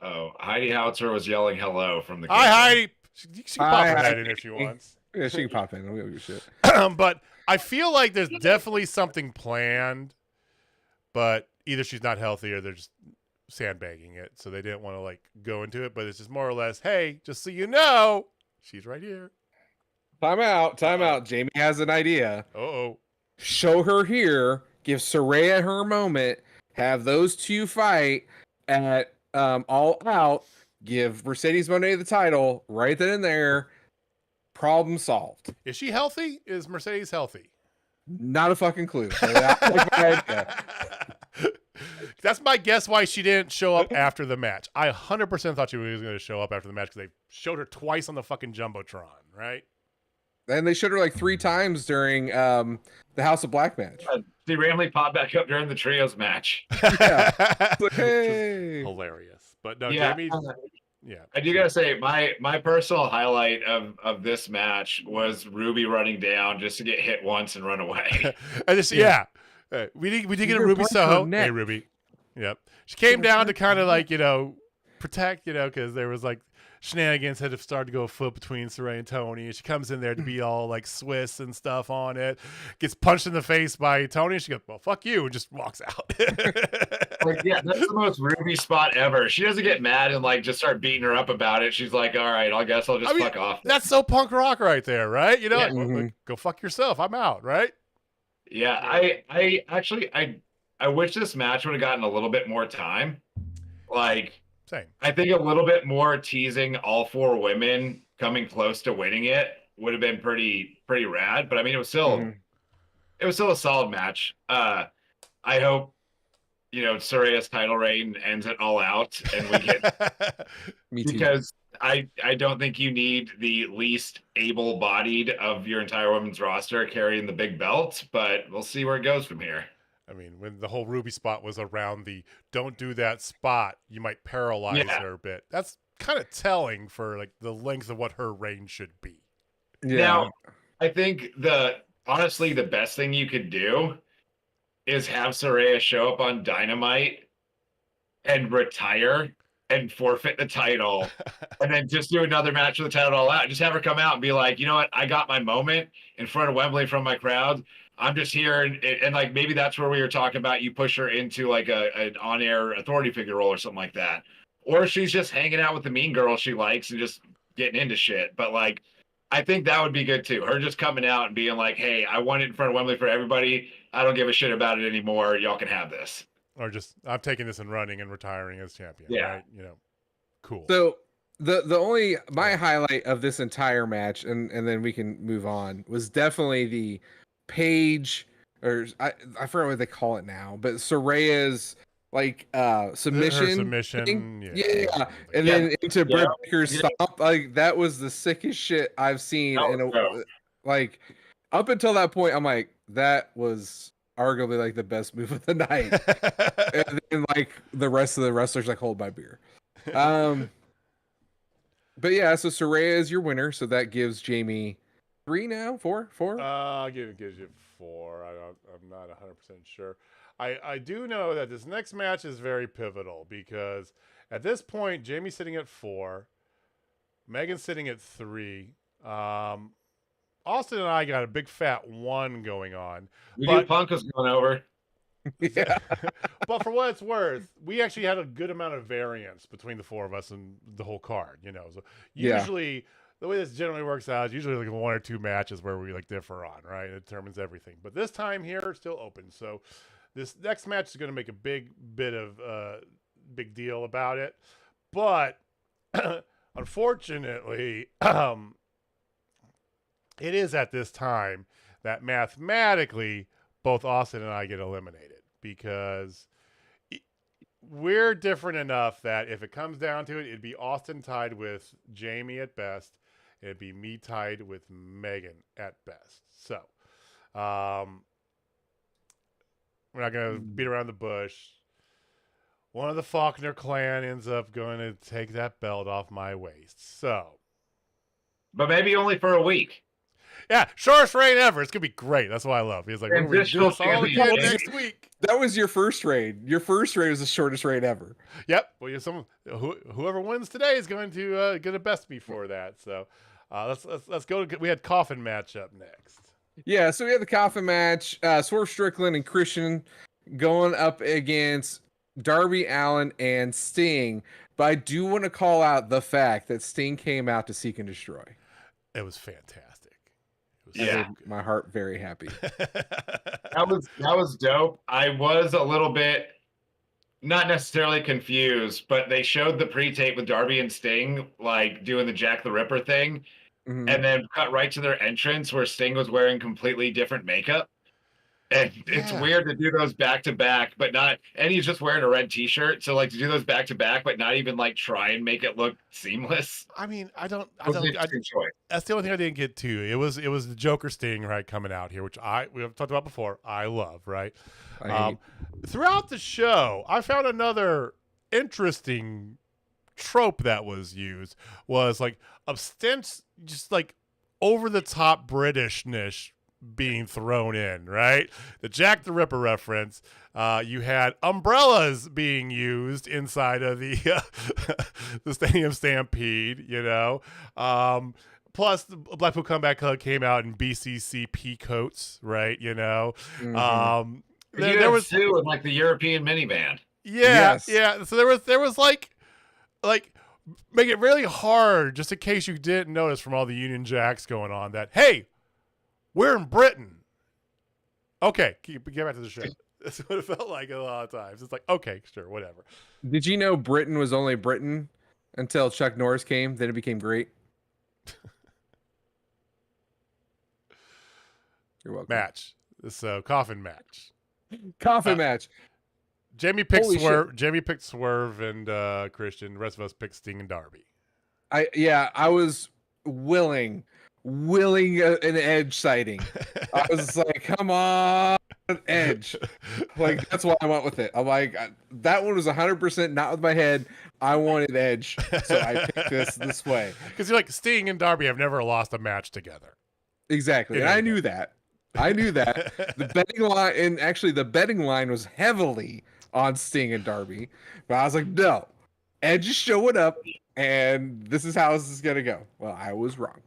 Oh, Heidi Howitzer was yelling hello from the Hi, Heidi. She can pop her head in if she wants. Yeah, she can pop in. I don't give a shit. But I feel like there's definitely something planned, but either she's not healthy or they're just sandbagging it, so they didn't want to like go into it. But it's just more or less, hey, just so you know, she's right here. Time out. Jamie has an idea. Uh-oh. Show her here. Give Saraya her moment. Have those two fight at All Out. Give Mercedes Moné the title right then and there. Problem solved. Is she healthy? Is Mercedes healthy? Not a fucking clue. That's my guess why she didn't show up after the match. I 100% thought she was going to show up after the match because they showed her twice on the fucking Jumbotron, right? And they showed her like 3 times during the House of Black match. She randomly popped back up during the trios match. Yeah. Like, hey. Hilarious. But no, Yeah. Jamie. Yeah. I do gotta say, my personal highlight of this match was Ruby running down just to get hit once and run away. We did get a Ruby Soho. Hey, Ruby. Yep. She came down to kind of like, you know, protect, you know, because there was like shenanigans had started to go afoot between Saraya and Tony, and she comes in there to be all like Swiss and stuff on it, gets punched in the face by Tony, and she goes, well, fuck you, and just walks out. Like, yeah, that's the most Ruby spot ever. She doesn't get mad and like just start beating her up about it. She's like, all right, I guess I'll just fuck off. That's so punk rock right there, right? You know, Yeah. like, go fuck yourself. I'm out, right? Yeah, I actually I wish this match would have gotten a little bit more time. Like, same. I think a little bit more teasing all 4 women coming close to winning it would have been pretty rad. But I mean, it was still a solid match. I hope, you know, Saraya's title reign ends it All Out and we get Me too. because I don't think you need the least able-bodied of your entire women's roster carrying the big belt, but we'll see where it goes from here. I mean, when the whole Ruby spot was around the don't do that spot, you might paralyze her a bit. That's kind of telling for like the length of what her reign should be. Yeah. Now, I think honestly, the best thing you could do is have Saraya show up on Dynamite and retire and forfeit the title and then just do another match with the title All Out. Just have her come out and be like, you know what? I got my moment in front of Wembley from my crowd. I'm just here. And like, maybe that's where we were talking about. You push her into like an on-air authority figure role or something like that. Or she's just hanging out with the mean girl she likes and just getting into shit. But like, I think that would be good too. Her just coming out and being like, hey, I won it in front of Wembley for everybody. I don't give a shit about it anymore. Y'all can have this. or just I'm taking this and running and retiring as champion. Yeah. Right? You know, cool. So the only my highlight of this entire match, and then we can move on, was definitely the Paige, or I forget what they call it now, but Saraya's like submission. Her submission. thing. Yeah. Yeah. And then into Britt Baker's stomp. Like that was the sickest shit I've seen like up until that point. I'm like, that was arguably like the best move of the night. And then like the rest of the wrestlers like, hold my beer. But yeah, so Saraya is your winner, so that gives Jamie 3 now, 4. Gives you 4. I'm not 100% sure. I do know that this next match is very pivotal because at this point, Jamie's sitting at 4, Megan's sitting at 3. Austin and I got a big fat 1 going on. Punk was going over. Yeah. But for what it's worth, we actually had a good amount of variance between the 4 of us and the whole card, you know. So usually the way this generally works out is usually like 1 or 2 matches where we like differ on, right? It determines everything. But this time here, it's still open. So this next match is going to make a big deal about it. But unfortunately, it is at this time that mathematically both Austin and I get eliminated because we're different enough that if it comes down to it, it'd be Austin tied with Jamie at best. It'd be me tied with Megan at best. So, we're not going to beat around the bush. One of the Faulkner clan ends up going to take that belt off my waist. So, but maybe only for a week. Yeah, shortest reign ever. It's gonna be great. That's what I love. He's like, we're gonna do this all again next week. That was your first reign. Your first reign was the shortest reign ever. Yep. Well, whoever wins today is going to get a best me for that. So, let's go. We had coffin match up next. Yeah, so we had the coffin match. Swerve Strickland and Christian going up against Darby Allin and Sting. But I do want to call out the fact that Sting came out to seek and destroy. It was fantastic. Yeah, made my heart very happy. That was dope. I was a little bit not necessarily confused, but they showed the pre-tape with Darby and Sting like doing the Jack the Ripper thing, and then cut right to their entrance where Sting was wearing completely different makeup. And it's weird to do those back to back, but not. And he's just wearing a red T-shirt, so like to do those back to back, but not even like try and make it look seamless. I mean, that's the only thing I didn't get to. It was the Joker Sting right coming out here, which we have talked about before. I love right. Throughout the show, I found another interesting trope that was used was like just like over the top Britishness being thrown in, right? The Jack the Ripper reference. You had umbrellas being used inside of the the Stadium Stampede, you know. Plus, the Blackpool Comeback Club came out in BCCP coats, right? You know. There was two in like the European minivan. Yeah, yeah. So there was like make it really hard, just in case you didn't notice from all the Union Jacks going on, that hey, we're in Britain. Okay, get back to the show. That's what it felt like a lot of times. It's like, okay, sure, whatever. Did you know Britain was only Britain until Chuck Norris came? Then it became great. You're welcome. Match. So coffin match. Coffin match. Jamie picked Swerve. Jamie picked Swerve and Christian. The rest of us picked Sting and Darby. I was willing an Edge sighting. I was like, come on, Edge. Like, that's why I went with it. I'm like, that one was 100% not with my head. I wanted Edge, so I picked this way. Because you're like, Sting and Darby have never lost a match together. Exactly, and I knew that. The betting line, and actually the betting line was heavily on Sting and Darby, but I was like, no, Edge is showing up, and this is how this is gonna go. Well, I was wrong.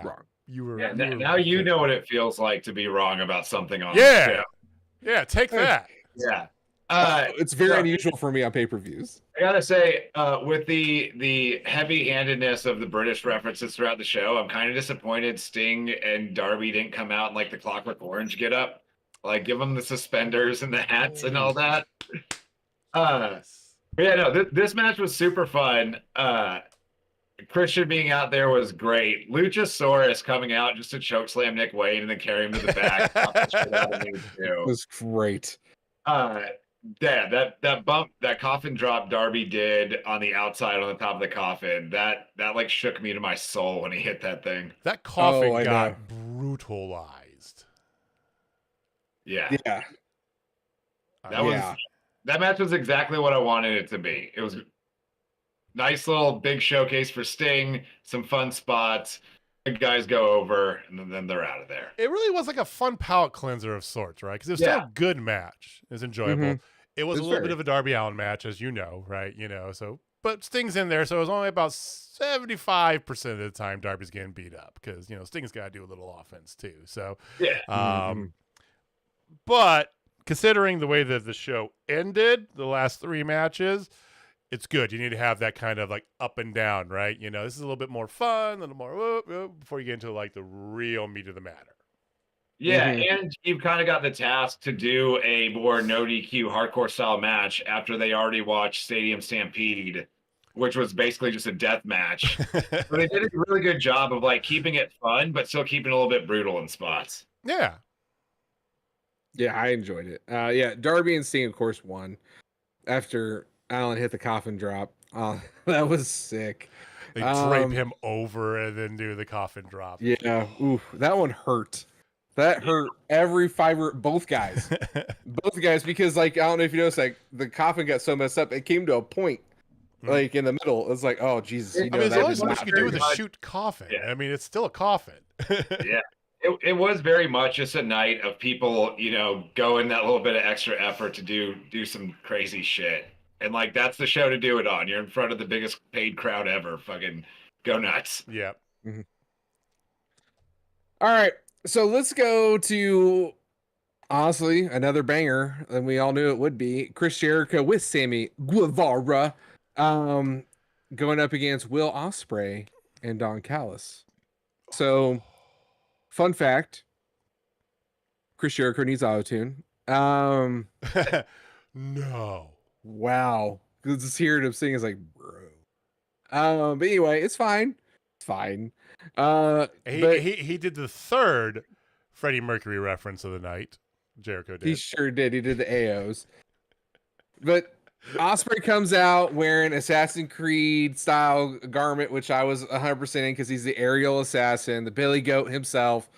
Wrong. You were. Yeah, now you know what it feels like to be wrong about something on. Yeah. Take that. Yeah. It's very unusual for me on pay-per-views. I gotta say, with the heavy-handedness of the British references throughout the show, I'm kind of disappointed Sting and Darby didn't come out in like the Clockwork Orange get up. Like, give them the suspenders and the hats and all that. Yes. Yeah, no, this match was super fun. Christian being out there was great. Luchasaurus coming out just to chokeslam Nick Wayne and then carry him to the back. It was great. Yeah, that bump, that coffin drop Darby did on the outside on the top of the coffin, that like shook me to my soul when he hit that thing. That coffin got brutalized. Yeah. Yeah. That match was exactly what I wanted it to be. It was nice little big showcase for Sting, some fun spots. Good guys go over, and then they're out of there. It really was like a fun palate cleanser of sorts, right? Because it was still a good match. It was enjoyable. Mm-hmm. It was a little bit of a Darby Allin match, as you know, right? So, but Sting's in there, so it was only about 75% of the time Darby's getting beat up because Sting's got to do a little offense too. So, yeah. But considering the way that the show ended, the last 3 matches, it's good. You need to have that kind of like up and down, right? This is a little bit more fun, a little more before you get into like the real meat of the matter. Yeah, and you've kind of got the task to do a more no DQ hardcore style match after they already watched Stadium Stampede, which was basically just a death match. But they did a really good job of like keeping it fun, but still keeping it a little bit brutal in spots. Yeah. Yeah, I enjoyed it. Yeah, Darby and Sting, of course, won after Allen hit the coffin drop. That was sick. They drape him over and then do the coffin drop. Yeah, oof, that one hurt. That hurt every fiber, both guys. Because like, I don't know if you noticed, like the coffin got so messed up, it came to a point like in the middle. It's like, oh Jesus. There's only so much you can do with a shoot coffin. Yeah. I mean, it's still a coffin. Yeah. It was very much just a night of people, going that little bit of extra effort to do some crazy shit. And like, that's the show to do it on. You're in front of the biggest paid crowd ever. Fucking go nuts. Yeah. Mm-hmm. All right. So let's go to, honestly, another banger than we all knew it would be. Chris Jericho with Sammy Guevara going up against Will Ospreay and Don Callis. So, fun fact, Chris Jericho needs auto-tune. No. Wow. Because just hearing him sing is like, bro. But anyway, it's fine. It's fine. He did the third Freddie Mercury reference of the night. Jericho did. He sure did. He did the AOs. But Ospreay comes out wearing Assassin's Creed style garment, which I was 100% in because he's the aerial assassin, the Billy Goat himself.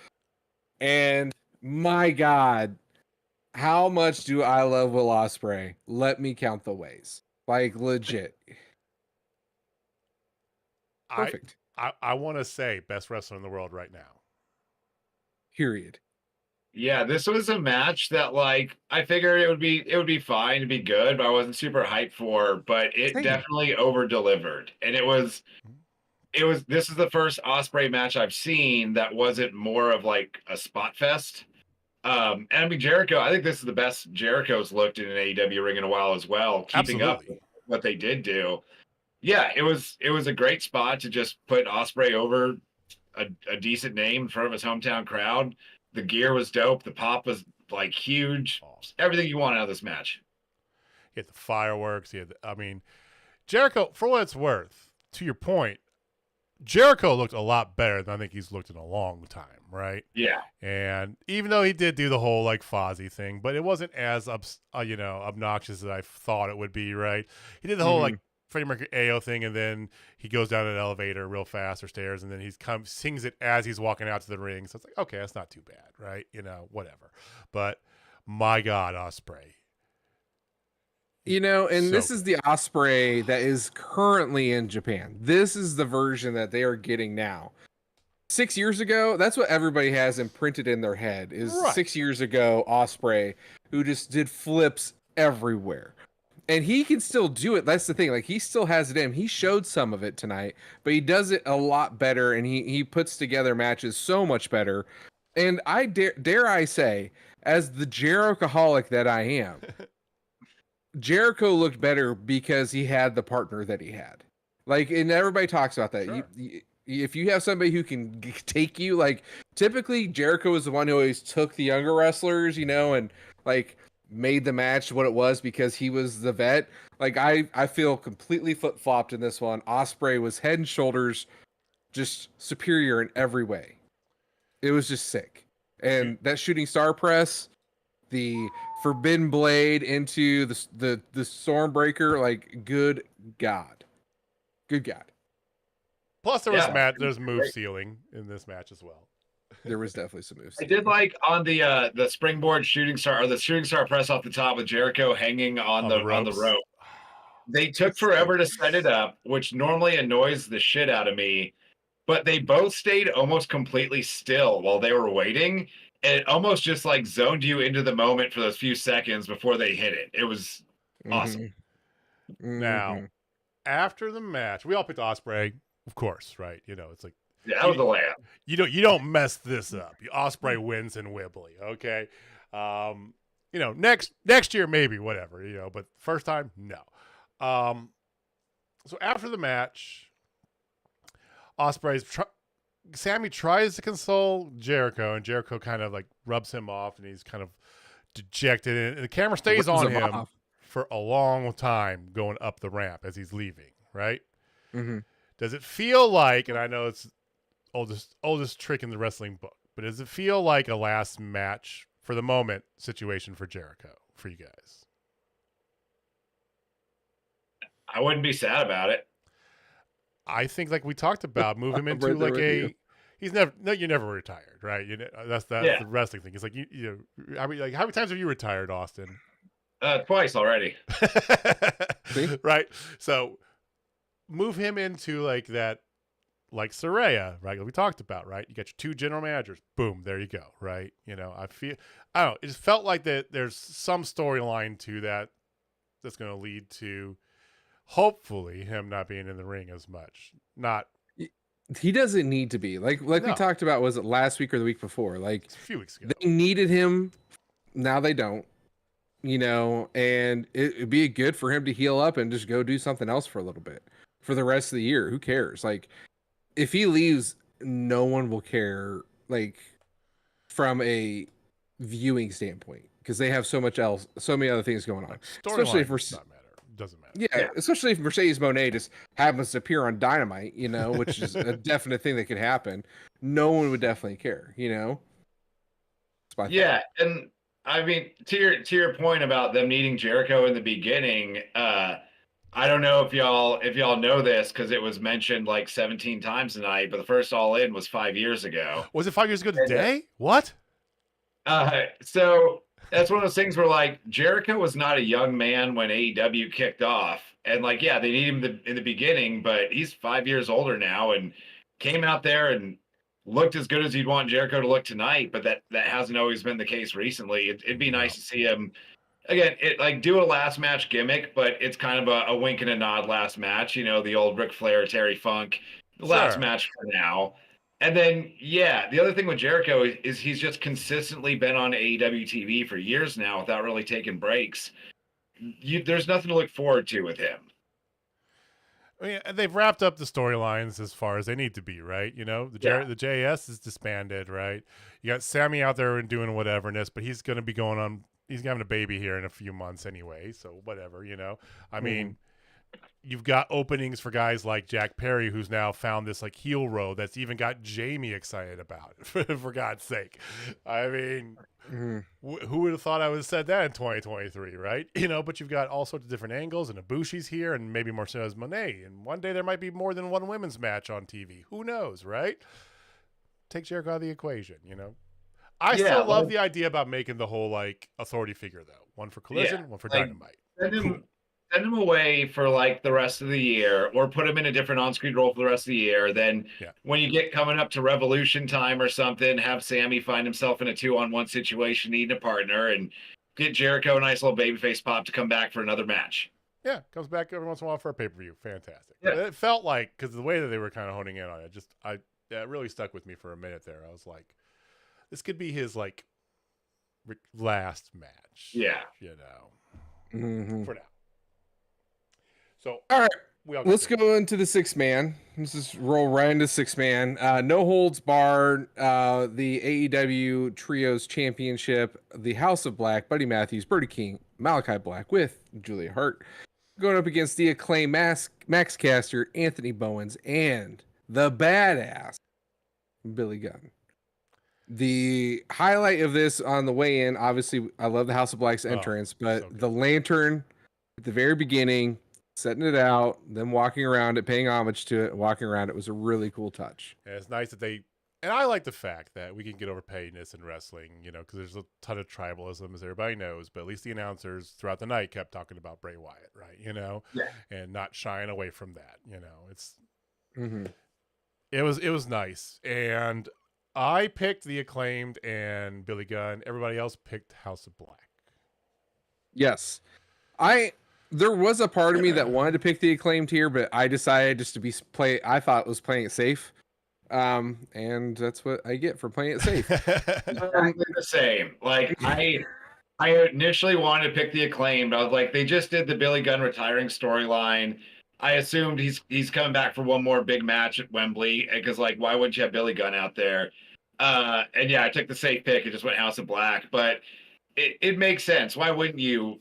And my God, how much do I love Will Ospreay? Let me count the ways. Like, legit. Perfect. I want to say best wrestler in the world right now. Period. Yeah, this was a match that like I figured it would be fine, it'd be good, but I wasn't super hyped for, but it definitely over delivered. And this is the first Ospreay match I've seen that wasn't more of like a spot fest. And I mean Jericho, I think this is the best Jericho's looked in an AEW ring in a while as well, keeping up with what they did do. Yeah, it was a great spot to just put Ospreay over a decent name in front of his hometown crowd. The gear was dope. The pop was like huge. Awesome. Everything you want out of this match. He had the fireworks. Jericho, for what it's worth, to your point, Jericho looked a lot better than I think he's looked in a long time, right? Yeah. And even though he did do the whole like Fozzy thing, but it wasn't as obnoxious as I thought it would be, right? He did the whole like Freddie Mercury AO thing, and then he goes down an elevator real fast or stairs, and then sings it as he's walking out to the ring. So it's like, okay, that's not too bad, right? Whatever. But my God, Ospreay. This is the Ospreay that is currently in Japan. This is the version that they are getting now. 6 years ago, that's what everybody has imprinted in their head is 6 years ago, Ospreay, who just did flips everywhere. And he can still do it. That's the thing. Like, he still has it in him. He showed some of it tonight, but he does it a lot better, and he puts together matches so much better. And I dare I say, as the Jerichoholic that I am, Jericho looked better because he had the partner that he had. Like, and everybody talks about that. Sure. If you have somebody who can take you, like typically Jericho was the one who always took the younger wrestlers, and like made the match what it was because he was the vet. Like I feel completely flip-flopped in this one. Ospreay was head and shoulders just superior in every way. It was just sick. And that shooting star press, the Forbidden Blade into the Stormbreaker, like good God. Good God. Plus there's move ceiling in this match as well. There was definitely some moves. I did like on the springboard shooting star or the shooting star press off the top with Jericho hanging on the rope. They took forever to set it up, which normally annoys the shit out of me. But they both stayed almost completely still while they were waiting. And it almost just like zoned you into the moment for those few seconds before they hit it. It was awesome. Now, after the match, we all picked Ospreay, of course, right? It's like that was the layup. You don't mess this up. Ospreay wins in Wembley, okay? Next year maybe, whatever, but first time, no. So after the match, Sammy tries to console Jericho, and Jericho kind of like rubs him off, and he's kind of dejected, and the camera stays on him for a long time going up the ramp as he's leaving, right? Mm-hmm. Does it feel like, and I know it's oldest trick in the wrestling book, but does it feel like a last match for the moment situation for Jericho for you guys? I wouldn't be sad about it. I think, like we talked about, move him into like you're never retired, right? That's the wrestling thing. It's like how many times have you retired, Austin? Twice already. Right. So move him into like that, like Saraya, right? Like we talked about, right? You got your 2 general managers. Boom, there you go, right? I don't know. It just felt like that there's some storyline to that's going to lead to hopefully him not being in the ring as much. He doesn't need to be. Like we talked about, was it last week or the week before? Like a few weeks ago. They needed him. Now they don't. And it'd be good for him to heal up and just go do something else for a little bit for the rest of the year. Who cares? Like if he leaves, no one will care, like from a viewing standpoint, because they have so many other things going on. Especially if doesn't matter. Yeah, especially if Mercedes Moné just happens to appear on Dynamite, which is a definite thing that could happen. No one would definitely care, Yeah, and I mean, to your point about them needing Jericho in the beginning, I don't know if y'all know this because it was mentioned like 17 times tonight, but the first All In was 5 years ago. Was it 5 years ago today? What? So that's one of those things where like Jericho was not a young man when AEW kicked off, and like they need him in the beginning, but he's 5 years older now and came out there and looked as good as you'd want Jericho to look tonight, but that hasn't always been the case recently. It'd be nice to see him again. Do a last match gimmick, but it's kind of a wink and a nod last match. The old Ric Flair, Terry Funk, last match for now. And then, the other thing with Jericho is he's just consistently been on AEW TV for years now without really taking breaks. There's nothing to look forward to with him. I mean, they've wrapped up the storylines as far as they need to be, right? The JS is disbanded, right? You got Sammy out there and doing whateverness, but he's going to be he's having a baby here in a few months anyway, so whatever, I mean, you've got openings for guys like Jack Perry, who's now found this like heel road that's even got Jamie excited about it, for God's sake. I mean, who would have thought I would have said that in 2023, right? But you've got all sorts of different angles, and Ibushi's here, and maybe Mercedes Moné, and one day there might be more than one women's match on TV. Who knows, right? Take Jericho out of the equation, I still love the idea about making the whole like authority figure though. One for Collision, one for Dynamite. Send him away for like the rest of the year, or put him in a different on-screen role for the rest of the year. Then when you get coming up to Revolution time or something, have Sammy find himself in a 2-on-1 situation, needing a partner, and get Jericho a nice little babyface pop to come back for another match. Yeah, comes back every once in a while for a pay-per-view. Fantastic. Yeah. It felt like, because the way that they were kind of honing in on it, it really stuck with me for a minute there. I was like, this could be his like last match. Yeah. For now. So, all right, Let's go into the 6-man. Let's just roll right into 6-man. No holds barred. The AEW Trios Championship. The House of Black. Buddy Matthews, Brody King, Malachi Black with Julia Hart going up against the Acclaimed Max Caster, Anthony Bowens, and the badass Billy Gunn. The highlight of this on the way in, obviously, I love the House of Black's entrance, but the lantern at the very beginning, setting it out, them walking around it, paying homage to it, walking around it was a really cool touch. And it's nice that and I like the fact that we can get overpaidness in wrestling, because there's a ton of tribalism, as everybody knows, but at least the announcers throughout the night kept talking about Bray Wyatt, right? And not shying away from that, it's, it was nice. And I picked the Acclaimed and Billy Gunn. Everybody else picked House of Black. Yes. There was a part of me that wanted to pick the Acclaimed here, but I decided just to I thought it was playing it safe. And that's what I get for playing it safe. Exactly the same. Like I initially wanted to pick the Acclaimed. I was like, they just did the Billy Gunn retiring storyline. I assumed he's coming back for one more big match at Wembley because, like, why wouldn't you have Billy Gunn out there? And yeah, I took the safe pick. It just went House of Black, but it makes sense. Why wouldn't you?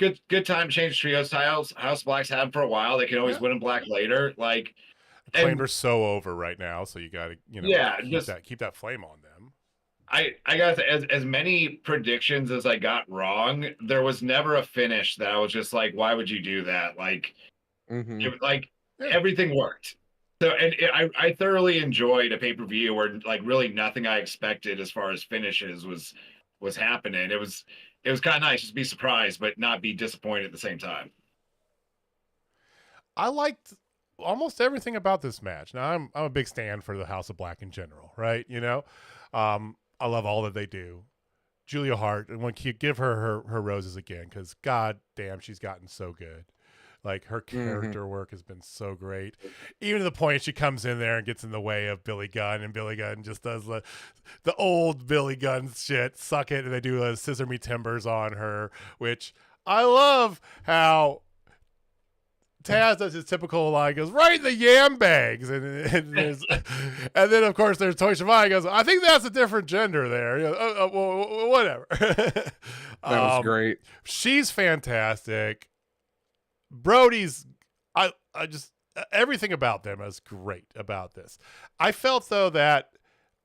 It's good time to change trios titles. House of Black's had them for a while. They can always win in black later. Like, Acclaimed are so over right now, so you got to keep that flame on them. I got as many predictions as I got wrong. There was never a finish that I was just like, why would you do that? Like, everything worked. So, and I thoroughly enjoyed a pay-per-view where like really nothing I expected as far as finishes was happening. It was kind of nice just to be surprised, but not be disappointed at the same time. I liked almost everything about this match. Now I'm a big stan for the House of Black in general, right? I love all that they do. Julia Hart, and when you give her roses again, because god damn, she's gotten so good. Like, her character work has been so great. Even to the point she comes in there and gets in the way of Billy Gunn, and Billy Gunn just does the old Billy Gunn shit, suck it, and they do a scissor me timbers on her, which I love how Taz does his typical line, goes right in the yam bags, and then of course there's Toy Schiavone goes, I think that's a different gender there. Well, whatever. That was great. She's fantastic. Brody's, I just, everything about them is great about this. I felt though that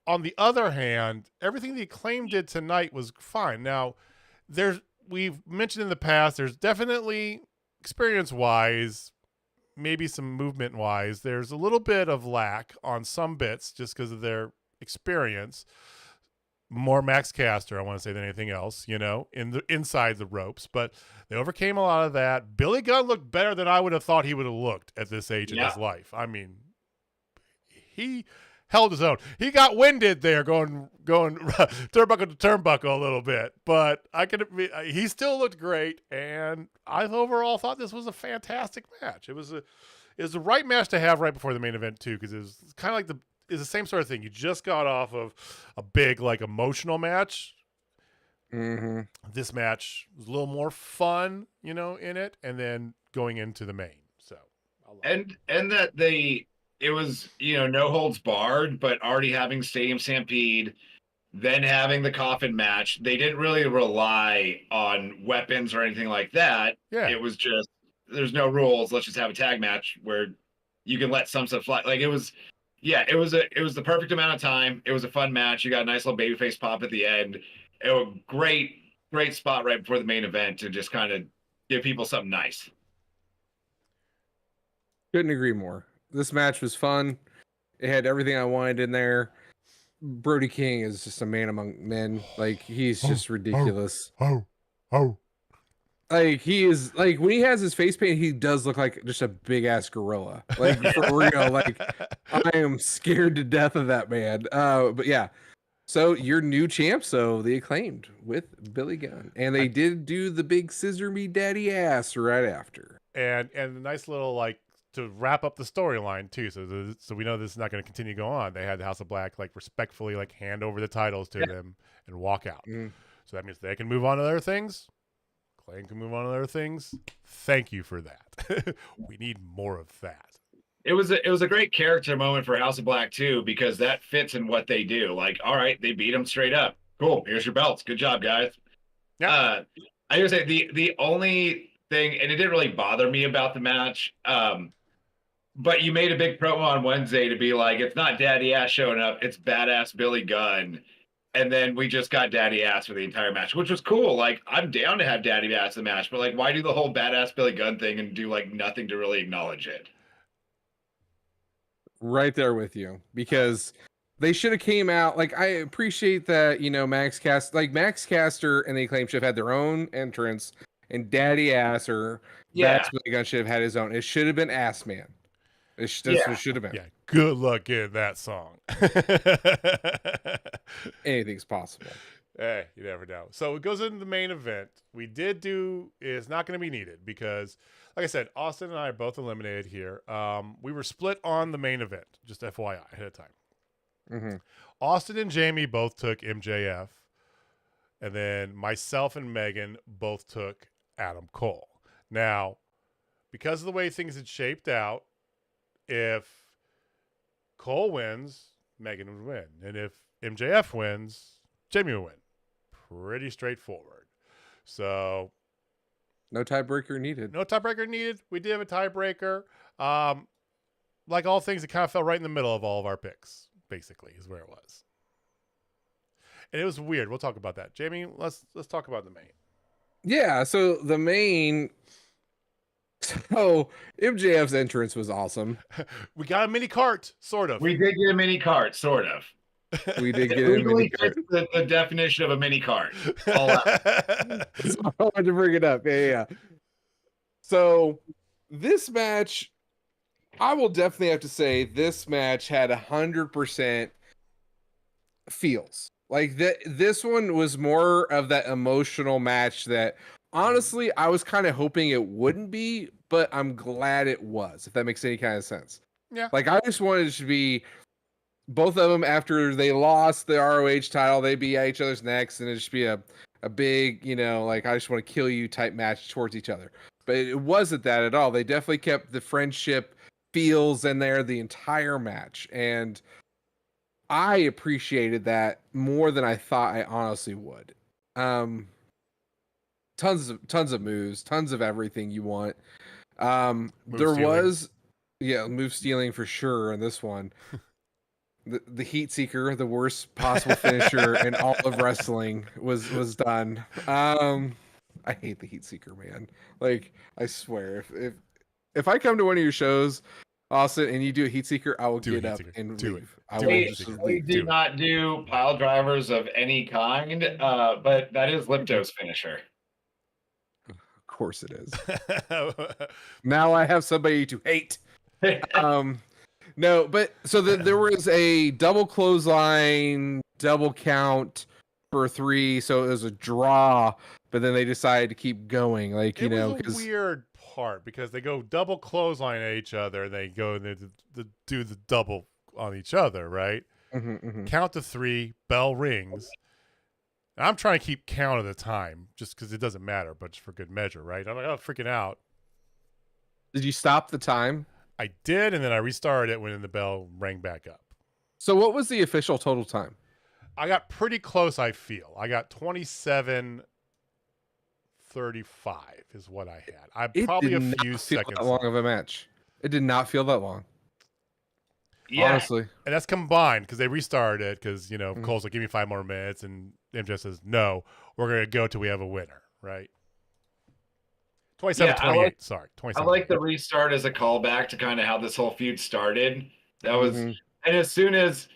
on the other hand, everything the Acclaim did tonight was fine. Now, we've mentioned in the past, there's definitely experience-wise, maybe some movement-wise, there's a little bit of lack on some bits just because of their experience. More Max Caster, I want to say, than anything else, inside the ropes. But they overcame a lot of that. Billy Gunn looked better than I would have thought he would have looked at this age in his life. I mean, he held his own. He got winded there going turnbuckle to turnbuckle a little bit, but he still looked great, and I overall thought this was a fantastic match. It was the right match to have right before the main event too, because it was kind of like it's the same sort of thing. You just got off of a big like emotional match. This match was a little more fun, in it, and then going into the main. So and that it was, no holds barred, but already having Stadium Stampede, then having the coffin match. They didn't really rely on weapons or anything like that. Yeah. It was just, there's no rules. Let's just have a tag match where you can let some stuff fly. Like, it was the perfect amount of time. It was a fun match. You got a nice little babyface pop at the end. It was a great spot right before the main event to just kind of give people something nice. Couldn't agree more. This match was fun. It had everything I wanted in there. Brody King is just a man among men. Like, he's just ridiculous. Like, he is, like, when he has his face paint, he does look like just a big ass gorilla. Like, for real. Like, I am scared to death of that man. But yeah. So your new champ, the Acclaimed with Billy Gunn, and they did do the big scissor me daddy ass right after. And a nice little, like, to wrap up the storyline too, so we know this is not going to continue to go on. They had the House of Black like respectfully like hand over the titles to them and walk out. So that means they can move on to other things. Acclaim can move on to other things. Thank you for that. We need more of that. It was a great character moment for House of Black too, because that fits in what they do. Like, all right, they beat them straight up. Cool. Here's your belts. Good job, guys. Yeah. I would say the only thing, and it didn't really bother me about the match, but you made a big promo on Wednesday to be like, it's not Daddy Ass showing up, it's badass Billy Gunn. And then we just got Daddy Ass for the entire match, which was cool. Like, I'm down to have Daddy Ass in the match, but like, why do the whole badass Billy Gunn thing and do like nothing to really acknowledge it? Right there with you, because they should have came out. Like, I appreciate that, you know, Max Caster and the Acclaim should have had their own entrance, and Daddy Ass or Badass Billy Gunn should have had his own. It should have been Ass Man. That's what it should have been. Yeah, good luck getting that song. Anything's possible. Hey, you never know. So it goes into the main event. We did do is not going to be needed because, like I said, Austin and I are both eliminated here. We were split on the main event, just FYI, ahead of time. Mm-hmm. Austin and Jamie both took MJF, and then myself and Megan both took Adam Cole. Now, because of the way things had shaped out, if Cole wins, Megan would win. And if MJF wins, Jamie would win. Pretty straightforward. So no tiebreaker needed. No tiebreaker needed. We did have a tiebreaker. Like all things, it kind of fell right in the middle of all of our picks, basically, is where it was. And it was weird. We'll talk about that. Jamie, let's talk about the main. Yeah, so the main... So MJF's entrance was awesome. We got a mini cart, sort of. We did get a mini cart, sort of. We did get a mini cart. The definition of a mini cart. All out. So I wanted to bring it up. Yeah. So this match, I will definitely have to say this match had 100% feels. Like this one was more of that emotional match that honestly, I was kind of hoping it wouldn't be, but I'm glad it was, if that makes any kind of sense. Yeah. Like, I just wanted it to be both of them after they lost the ROH title, they'd be at each other's necks, and it'd just be a big, you know, like, I just want to kill you type match towards each other. But it wasn't that at all. They definitely kept the friendship feels in there the entire match. And I appreciated that more than I thought I honestly would. Tons of moves, tons of everything you want. Move stealing for sure in this one. The Heat Seeker, the worst possible finisher in all of wrestling, was done. I hate the Heat Seeker, man. Like, I swear, if I come to one of your shows, Austin, and you do a Heat Seeker, I will get up and leave. We do not do pile drivers of any kind, but that is Lipto's finisher. Of course it is. Now I have somebody to hate. No, but so there was a double clothesline, double count for 3, so it was a draw. But then they decided to keep going, like it was a weird part because they go double clothesline at each other. They go and they do the double on each other, right? Count to 3, bell rings. And I'm trying to keep count of the time just because it doesn't matter, but just for good measure, right? I'm like, oh, freaking out. Did you stop the time? I did, and then I restarted it when the bell rang back up. So what was the official total time? I got pretty close, I feel. I got 27:35 is what I had. Probably a few seconds. That long of a match. It did not feel that long. Yeah. Honestly. And that's combined because they restarted it because, you know, Cole's like, give me 5 more minutes. And MJ says, no, we're going to go till we have a winner, right? 27-28. Sorry. 27. I like the restart as a callback to kind of how this whole feud started. That was, and as soon as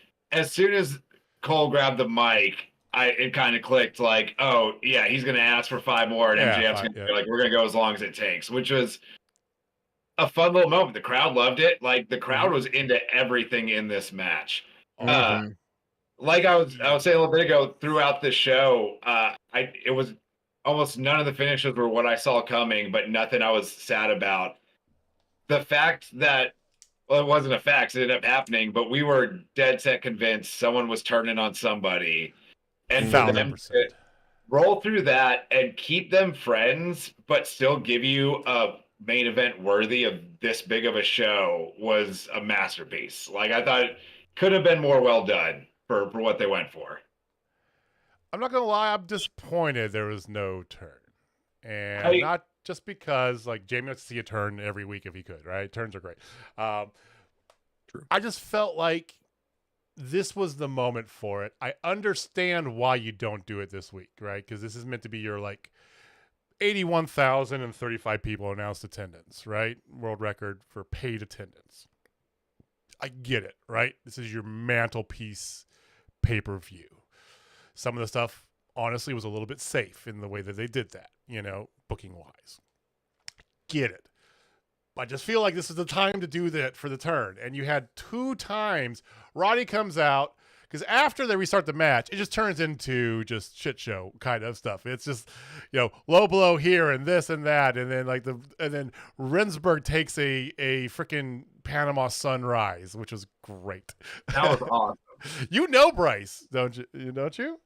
Cole grabbed the mic, it kind of clicked like, oh, yeah, he's going to ask for 5 more. And MJF's going to be like, we're going to go as long as it takes, which was a fun little moment. The crowd loved it. Like, the crowd was into everything in this match. Like I was saying a little bit ago, throughout the show, it was almost none of the finishes were what I saw coming, but nothing I was sad about. The fact that, well, it wasn't a fact, it ended up happening, but we were dead set convinced someone was turning on somebody. And roll through that and keep them friends, but still give you a main event worthy of this big of a show was a masterpiece. Like, I thought it could have been more well done for what they went for. I'm not gonna lie, I'm disappointed there was no turn, and not just because like Jamie wants to see a turn every week if he could, right? Turns are great. True. I just felt like this was the moment for it. I understand why you don't do it this week, right? Because this is meant to be your like 81,035 people announced attendance, right? World record for paid attendance. I get it, right? This is your mantelpiece pay-per-view. Some of the stuff, honestly, was a little bit safe in the way that they did that, you know, booking-wise. Get it. I just feel like this is the time to do that for the turn. And you had 2 times Roddy comes out, because after they restart the match, it just turns into just shit show kind of stuff. It's just, you know, low blow here and this and that, and then Rensburg takes a freaking Panama Sunrise, which was great. That was awesome. You know Bryce, don't you? Don't you?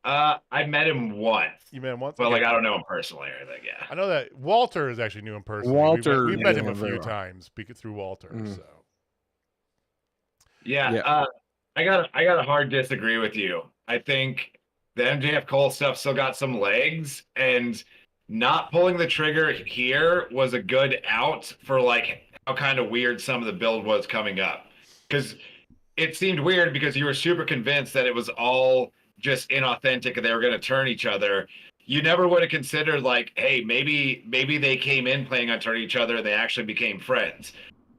I met him once. You met him once? But Okay. like, I don't know him personally or anything. Yeah. I know that Walter is actually knew him personally. Walter, we've met him yeah, a very few well. times through Walter. Mhm. So Yeah. I got a hard disagree with you. I think the MJF Cole stuff still got some legs, and not pulling the trigger here was a good out for like how kind of weird some of the build was coming up. Because it seemed weird because you were super convinced that it was all just inauthentic and they were going to turn each other. You never would have considered like, hey, maybe they came in playing on turning each other and they actually became friends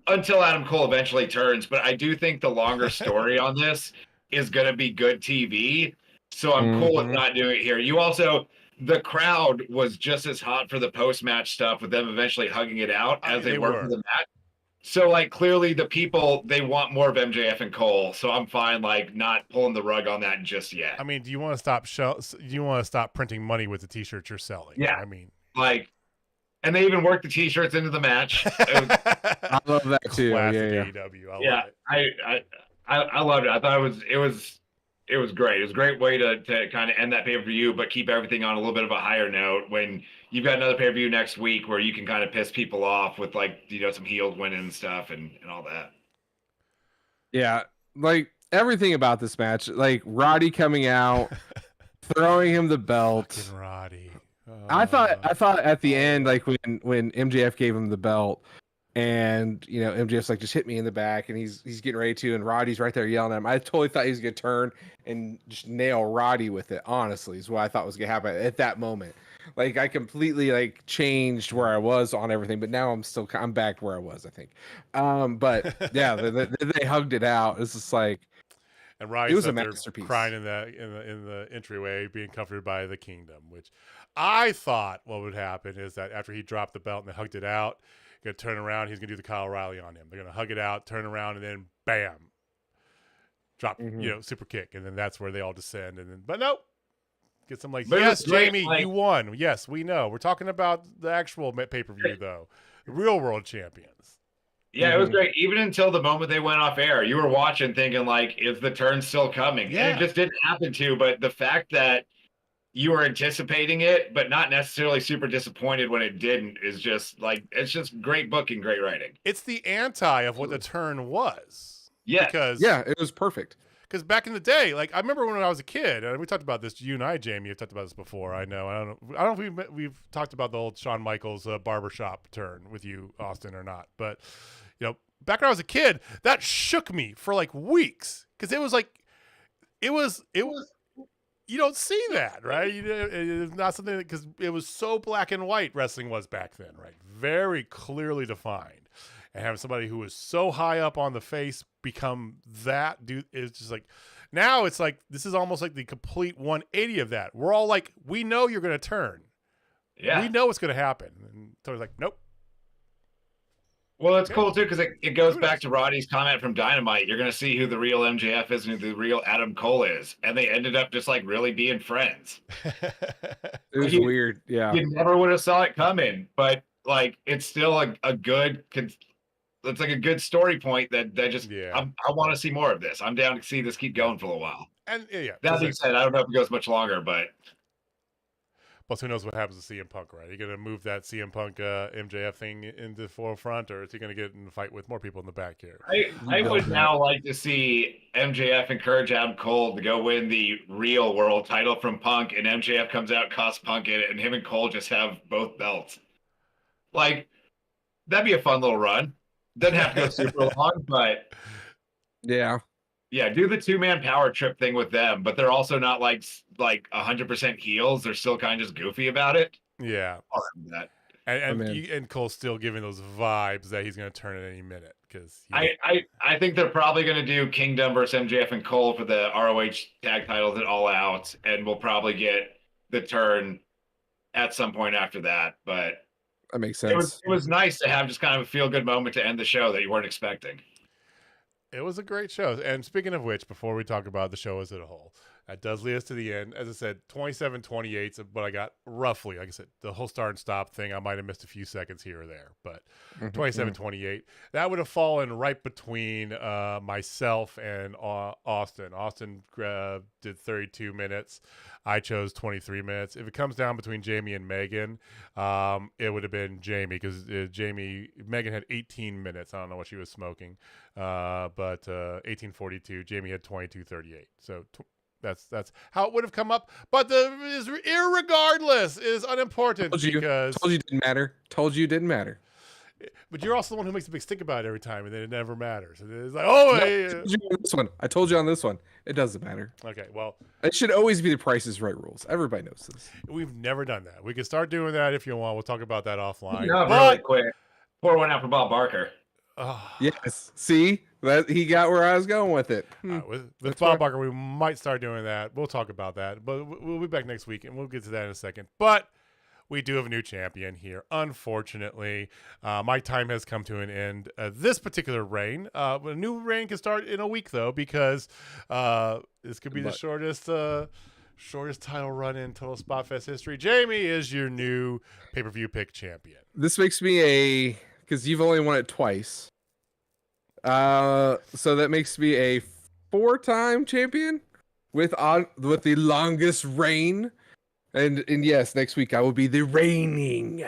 until Adam Cole eventually turns. But I do think the longer story on this is going to be good TV. So I'm cool with not doing it here. You also, the crowd was just as hot for the post-match stuff with them eventually hugging it out as they were for the match. So, like, clearly the people, they want more of MJF and Cole. So I'm fine, like, not pulling the rug on that just yet. I mean, do you want to stop printing money with the t-shirts you're selling? Yeah. I mean, like, and they even worked the t-shirts into the match. I love that too. Classic Yeah. AEW. I Yeah, love it. I loved it. I thought it was great. It was a great way to kind of end that pay-per-view, but keep everything on a little bit of a higher note when you've got another pay-per-view next week where you can kind of piss people off with, like, you know, some heels winning and stuff and all that. Yeah, like everything about this match, like Roddy coming out, throwing him the belt. Fucking Roddy. I thought at the end, like when MJF gave him the belt, and you know MJF's like, just hit me in the back, and he's getting ready to, and Roddy's right there yelling at him. I totally thought he was gonna turn and just nail Roddy with it. Honestly, is what I thought was gonna happen at that moment. Like, I completely like changed where I was on everything, but now I'm back where I was, I think. But yeah, they hugged it out. It's just like, and Roddy's it was a up there masterpiece. crying in the entryway, being comforted by the Kingdom, which I thought what would happen is that after he dropped the belt and they hugged it out, he's gonna turn around, he's gonna do the Kyle O'Reilly on him. They're gonna hug it out, turn around, and then bam, drop, you know, super kick, and then that's where they all descend. And then, but nope. Get some like, yes, Jamie, you won. Yes, we know. We're talking about the actual pay-per-view, though. The real world champions. Yeah, it was great. Even until the moment they went off air, you were watching thinking, like, is the turn still coming? Yeah. And it just didn't happen to. But the fact that you were anticipating it, but not necessarily super disappointed when it didn't, is just like, it's just great booking, great writing. It's the anti of what the turn was. Yeah. Because it was perfect. Because back in the day, like I remember when I was a kid, and we talked about this. You and I, Jamie, have talked about this before. I know. I don't know if we've talked about the old Shawn Michaels barbershop turn with you, Austin, or not. But you know, back when I was a kid, that shook me for like weeks because it was like, it was. You don't see that, right? It's not something because it was so black and white. Wrestling was back then, right? Very clearly defined. And having somebody who was so high up on the face become that dude is just like, now it's like, this is almost like the complete 180 of that. We're all like, we know you're going to turn. Yeah. We know what's going to happen. And Tony's like, nope. Well, it's cool, too, because it goes back to Roddy's comment from Dynamite. You're going to see who the real MJF is and who the real Adam Cole is. And they ended up just, like, really being friends. It was weird. Yeah. You never would have saw it coming. But, like, it's still a good... It's like a good story point that just, I want to see more of this. I'm down to see this keep going for a little while. And that being said, I don't know if it goes much longer, but Plus, who knows what happens to CM Punk, right? Are you going to move that CM Punk MJF thing into the forefront, or is he going to get in a fight with more people in the back here? I would now like to see MJF encourage Adam Cole to go win the real world title from Punk, and MJF comes out, costs Punk in it, and him and Cole just have both belts. Like, that'd be a fun little run. Doesn't have to go super long, but Yeah. yeah, do the 2-man power trip thing with them, but they're also not like 100% heels. They're still kind of just goofy about it. Yeah. I'll do that. And Cole's still giving those vibes that he's going to turn at any minute. Because I think they're probably going to do Kingdom versus MJF and Cole for the ROH tag titles at All Out, and we'll probably get the turn at some point after that. But that makes sense. It was nice to have just kind of a feel good moment to end the show that you weren't expecting. It was a great show. And speaking of which, before we talk about the show as a whole, that does lead us to the end. As I said, 27-28 is what I got roughly. Like I said, the whole start and stop thing, I might have missed a few seconds here or there. But 27-28, that would have fallen right between myself and Austin. Austin did 32 minutes. I chose 23 minutes. If it comes down between Jamie and Megan, it would have been Jamie, because Megan had 18 minutes. I don't know what she was smoking, but 18:42. Jamie had 22:38. So that's how it would have come up. But irregardless is unimportant. Told you didn't matter. Told you it didn't matter. But you're also the one who makes a big stink about it every time, and then it never matters. It's like, I told you on this one. It doesn't matter. Okay, well, it should always be the Price is Right rules. Everybody knows this. We've never done that. We can start doing that if you want. We'll talk about that offline. No, really quick. Pour one out for Bob Barker. Yes. See, that he got where I was going with it. With Bob Barker, we might start doing that. We'll talk about that, but we'll be back next week, and we'll get to that in a second. But we do have a new champion here. Unfortunately, my time has come to an end. This particular reign, a new reign can start in a week, though, because this could be the shortest title run in Total Spotfest history. Jamie is your new pay-per-view pick champion. This makes me because you've only won it twice. So that makes me a 4-time champion with the longest reign. And yes, next week I will be the reigning,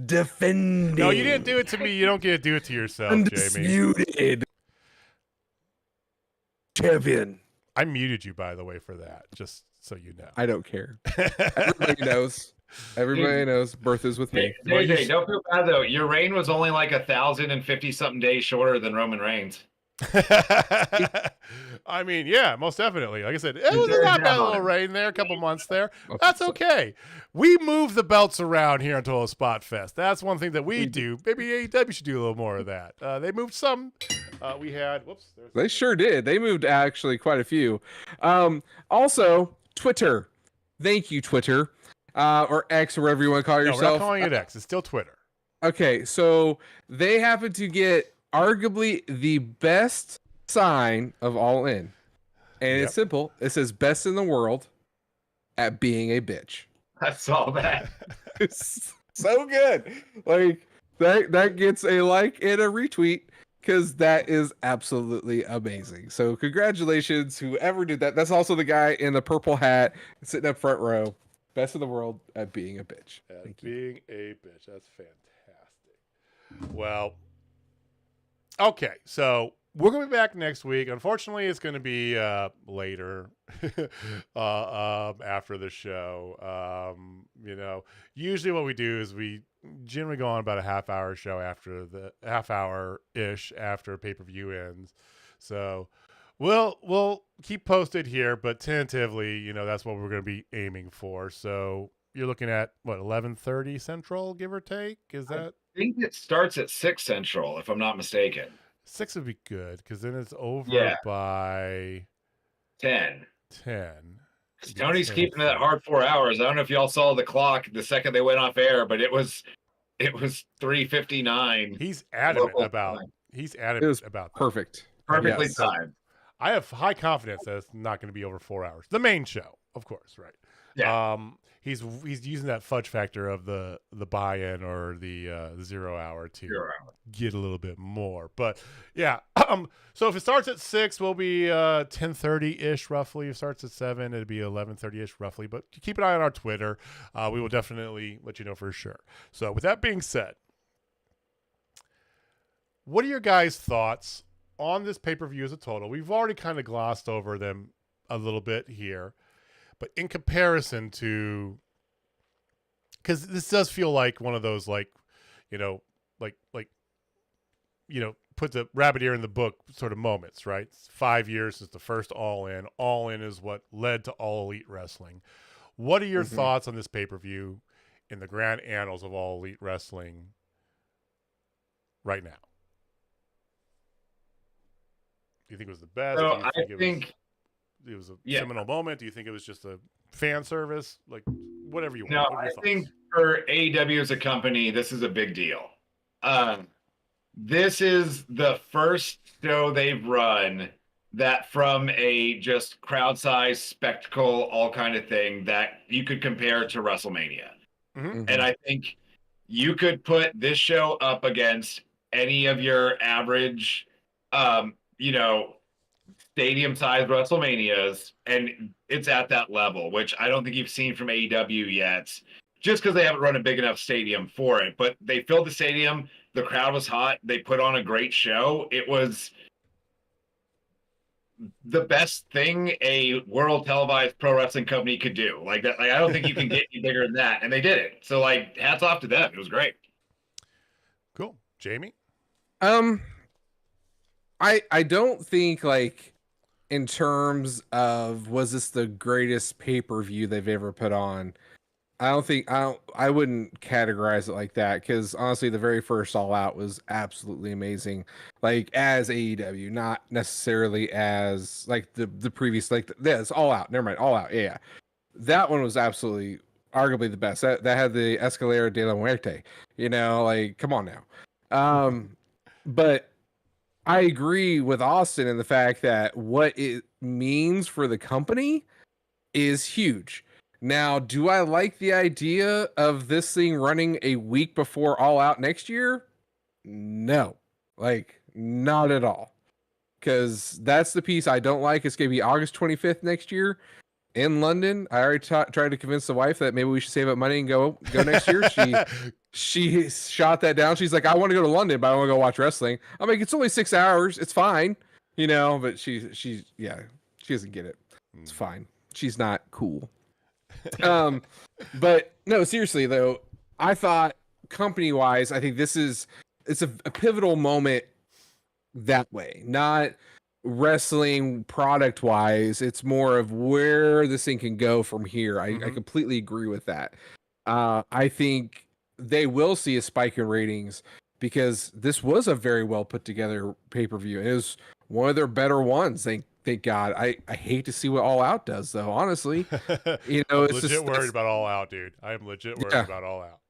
defending. No, you didn't do it to me. You don't get to do it to yourself, undisputed Jamie. Champion. I muted you, by the way, for that, just so you know. I don't care. Everybody knows. Everybody knows. Birth is with me. JJ, don't feel bad though. Your reign was only like 1,050-something days shorter than Roman Reigns. I mean, yeah, most definitely. Like I said, it was not bad little reign there, a couple months there. That's okay. We move the belts around here on Total Spotfest. That's one thing that we do. Maybe AEW should do a little more of that. They moved some. We had, they sure did. They moved actually quite a few. Also, Twitter. Thank you, Twitter. Or X, or whatever you want to call yourself. We're not calling it X. It's still Twitter. Okay, so they happen to get arguably the best sign of All In. And it's simple. It says best in the world at being a bitch. I saw that. It's so good. Like that gets a like and a retweet, because that is absolutely amazing. So congratulations, whoever did that. That's also the guy in the purple hat sitting up front row. Best in the world at being a bitch. Being a bitch. That's fantastic. Well, okay, so we're going to be back next week. Unfortunately, it's going to be later after the show. Usually what we do is we generally go on about a half-hour show half-hour-ish after pay-per-view ends. So we'll keep posted here, but tentatively, that's what we're going to be aiming for. So you're looking at, 11:30 Central, give or take? Is that? I think it starts at 6 Central, if I'm not mistaken. 6 would be good, because then it's over by 10. Tony's 10. keeping that hard 4 hours. I don't know if y'all saw the clock the second they went off air, but it was 3:59. He's adamant about. That. Perfect. Perfectly timed. I have high confidence that it's not going to be over 4 hours. The main show, of course, right? Yeah. He's using that fudge factor of the buy-in or the 0 hour to 0 hour. get a little bit more. But yeah, so if it starts at 6, we'll be 10:30 ish roughly. If it starts at 7, it'll be 11:30 ish roughly. But keep an eye on our Twitter. We will definitely let you know for sure. So with that being said, what are your guys' thoughts on this pay-per-view as a total? We've already kind of glossed over them a little bit here, but in comparison to, because this does feel like one of those, like, you know, put the rabbit ear in the book sort of moments, right? It's 5 years since the first All In. All In is what led to All Elite Wrestling. What are your thoughts on this pay-per-view in the grand annals of All Elite Wrestling right now? Do you think it was the best? So Do you think it was a yeah. seminal moment? Do you think it was just a fan service? Like, whatever you want. No, I think for AEW as a company, this is a big deal. This is the first show they've run that, from a just crowd size, spectacle, all kind of thing, that you could compare to WrestleMania. And I think you could put this show up against any of your average stadium size WrestleManias, and it's at that level, which I don't think you've seen from AEW yet, just because they haven't run a big enough stadium for it. But they filled the stadium, the crowd was hot, they put on a great show. It was the best thing a world televised pro wrestling company could do. Like that, like I don't think you can get any bigger than that, and they did it. So like, hats off to them. It was great. Cool. Jamie? I don't think, like, in terms of was this the greatest pay-per-view they've ever put on, I wouldn't categorize it like that, because honestly the very first All Out was absolutely amazing, like as AEW, not necessarily as like the previous, like this All Out, never mind, All Out, yeah, that one was absolutely arguably the best. That had the Escalera de la Muerte, like, come on now. But I agree with Austin in the fact that what it means for the company is huge. Now, do I like the idea of this thing running a week before All Out next year? No, like, not at all. Because that's the piece I don't like. It's going to be August 25th next year in London. I already tried to convince the wife that maybe we should save up money and go next year. She shot that down. She's like, I want to go to London, but I want to go watch wrestling. I'm like, it's only 6 hours. It's fine. But she doesn't get it. It's fine. She's not cool. But no, seriously though, I thought company wise, I think it's a pivotal moment that way, not wrestling product wise. It's more of where this thing can go from here. I completely agree with that. I think they will see a spike in ratings because this was a very well put together pay-per-view. It was one of their better ones. Thank God. I hate to see what All Out does, though. Honestly, I'm it's legit worried about All Out, dude. I am legit worried about All Out.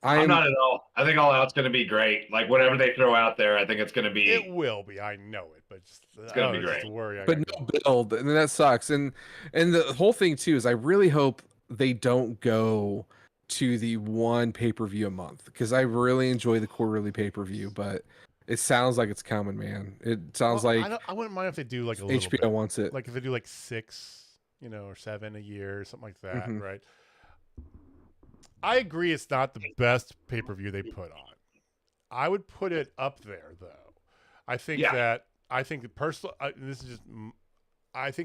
I'm not at all. I think All Out's going to be great. Like, whatever they throw out there, I think it's going to be. It will be. I know it, but it's going to be great. But no build, and that sucks. And the whole thing too is I really hope they don't go to the one pay-per-view a month, because I really enjoy the quarterly pay-per-view, but it sounds like it's coming, man. It sounds like I wouldn't mind if they do like a little HBO bit. wants it. Like if they do like 6, or 7 a year, or something like that, right? I agree it's not the best pay-per-view they put on. I would put it up there though. I think I think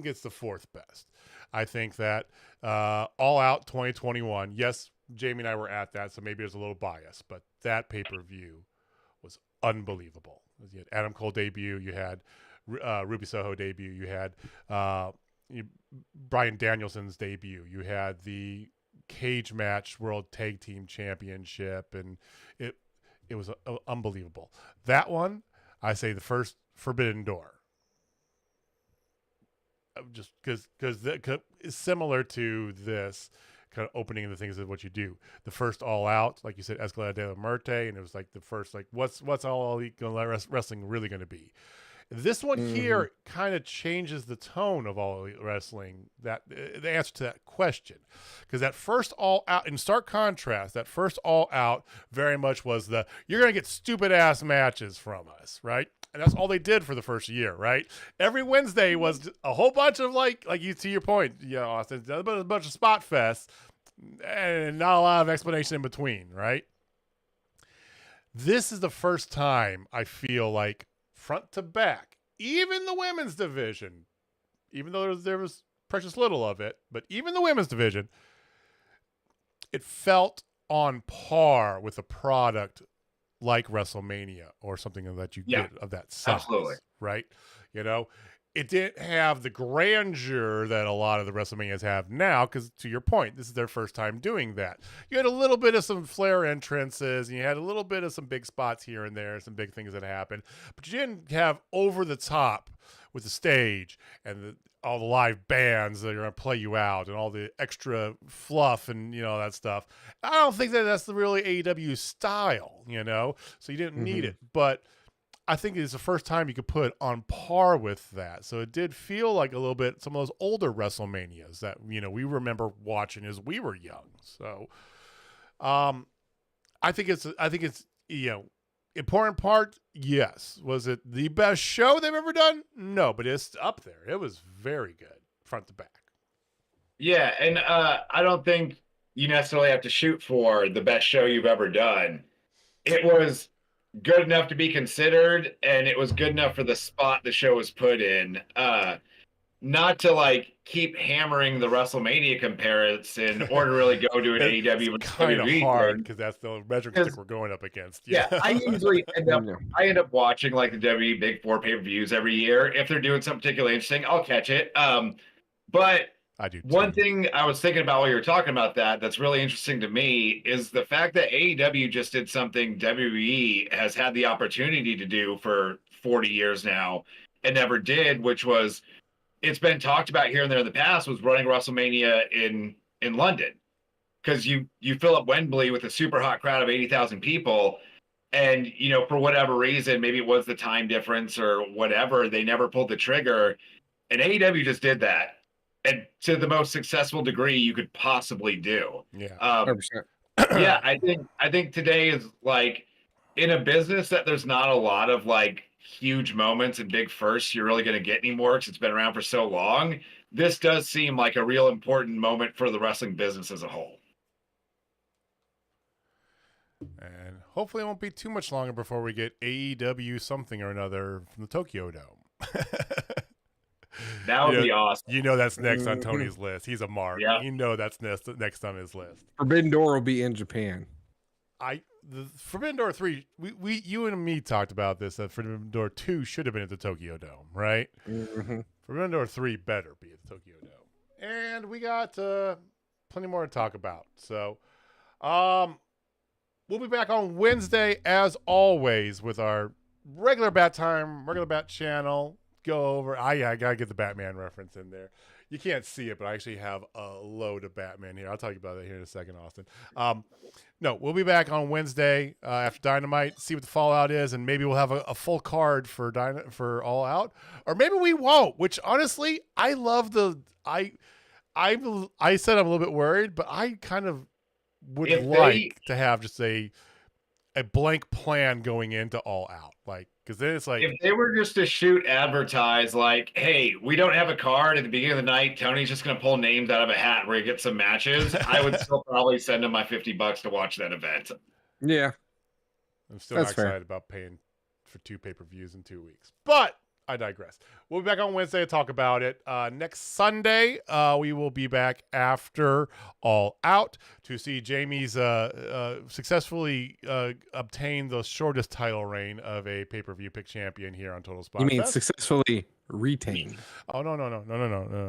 it's the 4th best. I think that All Out 2021, yes, Jamie and I were at that, so maybe there's a little bias, but that pay-per-view was unbelievable. You had Adam Cole debut, you had Ruby Soho debut, you had Bryan Danielson's debut, you had the cage match World Tag Team Championship, and it was unbelievable. That one, I say the first Forbidden Door. Just because it's similar to this kind of opening the things of what you do. The first All Out, like you said, Escalera de la Muerte, and it was like the first, like, what's All Elite Wrestling really going to be? This one here kind of changes the tone of All Elite Wrestling, that the answer to that question. Because that first All Out, in stark contrast, that first All Out very much was the, you're going to get stupid ass matches from us, right? And that's all they did for the first year, right? Every Wednesday was a whole bunch of like you, to your point, Austin, a bunch of spot fests and not a lot of explanation in between, right? This is the first time I feel like front to back, even the women's division, even though there was precious little of it, but even the women's division, it felt on par with a product like WrestleMania or something that you get of that size, absolutely. Right? You know, it didn't have the grandeur that a lot of the WrestleManias have now, because to your point, this is their first time doing that. You had a little bit of some flair entrances, and you had a little bit of some big spots here and there, some big things that happened, but you didn't have over the top with the stage and all the live bands that are going to play you out and all the extra fluff and, that stuff. I don't think that that's the really AEW style, so you didn't need it, but I think it's the first time you could put on par with that. So it did feel like a little bit some of those older WrestleManias that, we remember watching as we were young. So I think it's important part. Yes. Was it the best show they've ever done? No, but it's up there. It was very good front to back. Yeah. And I don't think you necessarily have to shoot for the best show you've ever done. It was good enough to be considered, and it was good enough for the spot the show was put in. Not to keep hammering the WrestleMania comparison or to really go to an AEW. It's kind of hard because that's the measuring stick we're going up against. Yeah, I usually end up watching the WWE Big Four pay-per-views every year. If they're doing something particularly interesting, I'll catch it. But I do. One thing I was thinking about while you were talking about that's really interesting to me is the fact that AEW just did something WWE has had the opportunity to do for 40 years now and never did, which was, it's been talked about here and there in the past, was running WrestleMania in London. Because you fill up Wembley with a super hot crowd of 80,000 people, and for whatever reason, maybe it was the time difference or whatever, they never pulled the trigger, and AEW just did that. And to the most successful degree you could possibly do. Yeah. 100%. Yeah, I think today is in a business that there's not a lot of huge moments and big firsts you're really going to get anymore because it's been around for so long. This does seem like a real important moment for the wrestling business as a whole. And hopefully it won't be too much longer before we get AEW something or another from the Tokyo Dome. That would be awesome. That's next on Tony's list. He's a mark. Yeah. That's next on his list. Forbidden Door will be in Japan. The Forbidden Door 3, you and me talked about this, that Forbidden Door 2 should have been at the Tokyo Dome, right? Mm-hmm. Forbidden Door 3 better be at the Tokyo Dome. And we got plenty more to talk about. So we'll be back on Wednesday, as always, with our regular Bat channel. Go over. I gotta get the Batman reference in there. You can't see it, but I actually have a load of Batman here. I'll tell you about that here in a second, Austin. No, we'll be back on Wednesday after Dynamite, see what the fallout is, and maybe we'll have a full card for All Out, or maybe we won't. Which honestly, I love I said I'm a little bit worried, but I kind of would to have just a blank plan going into All Out, because then it's if they were just to shoot advertise hey, we don't have a card at the beginning of the night, Tony's just going to pull names out of a hat where he gets some matches, I would still probably send him my $50 to watch that event. Yeah, I'm still not excited about paying for 2 pay-per-views in 2 weeks, but I digress. We'll be back on Wednesday to talk about it. Next Sunday, we will be back after All Out to see Jamie's successfully obtain the shortest title reign of a pay-per-view pick champion here on Total Spotfest. You mean successfully retain? Oh, no.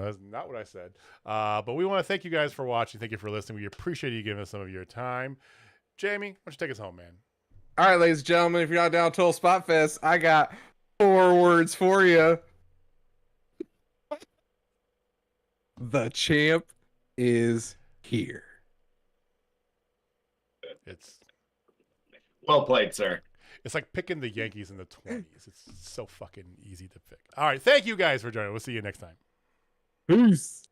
That's not what I said. But we want to thank you guys for watching. Thank you for listening. We appreciate you giving us some of your time. Jamie, why don't you take us home, man? All right, ladies and gentlemen, if you're not down Total Spotfest, I got 4 words for you. The champ is here. It's well played, sir. It's like picking the Yankees in the 20s. It's so fucking easy to pick. All right. Thank you guys for joining. We'll see you next time. Peace.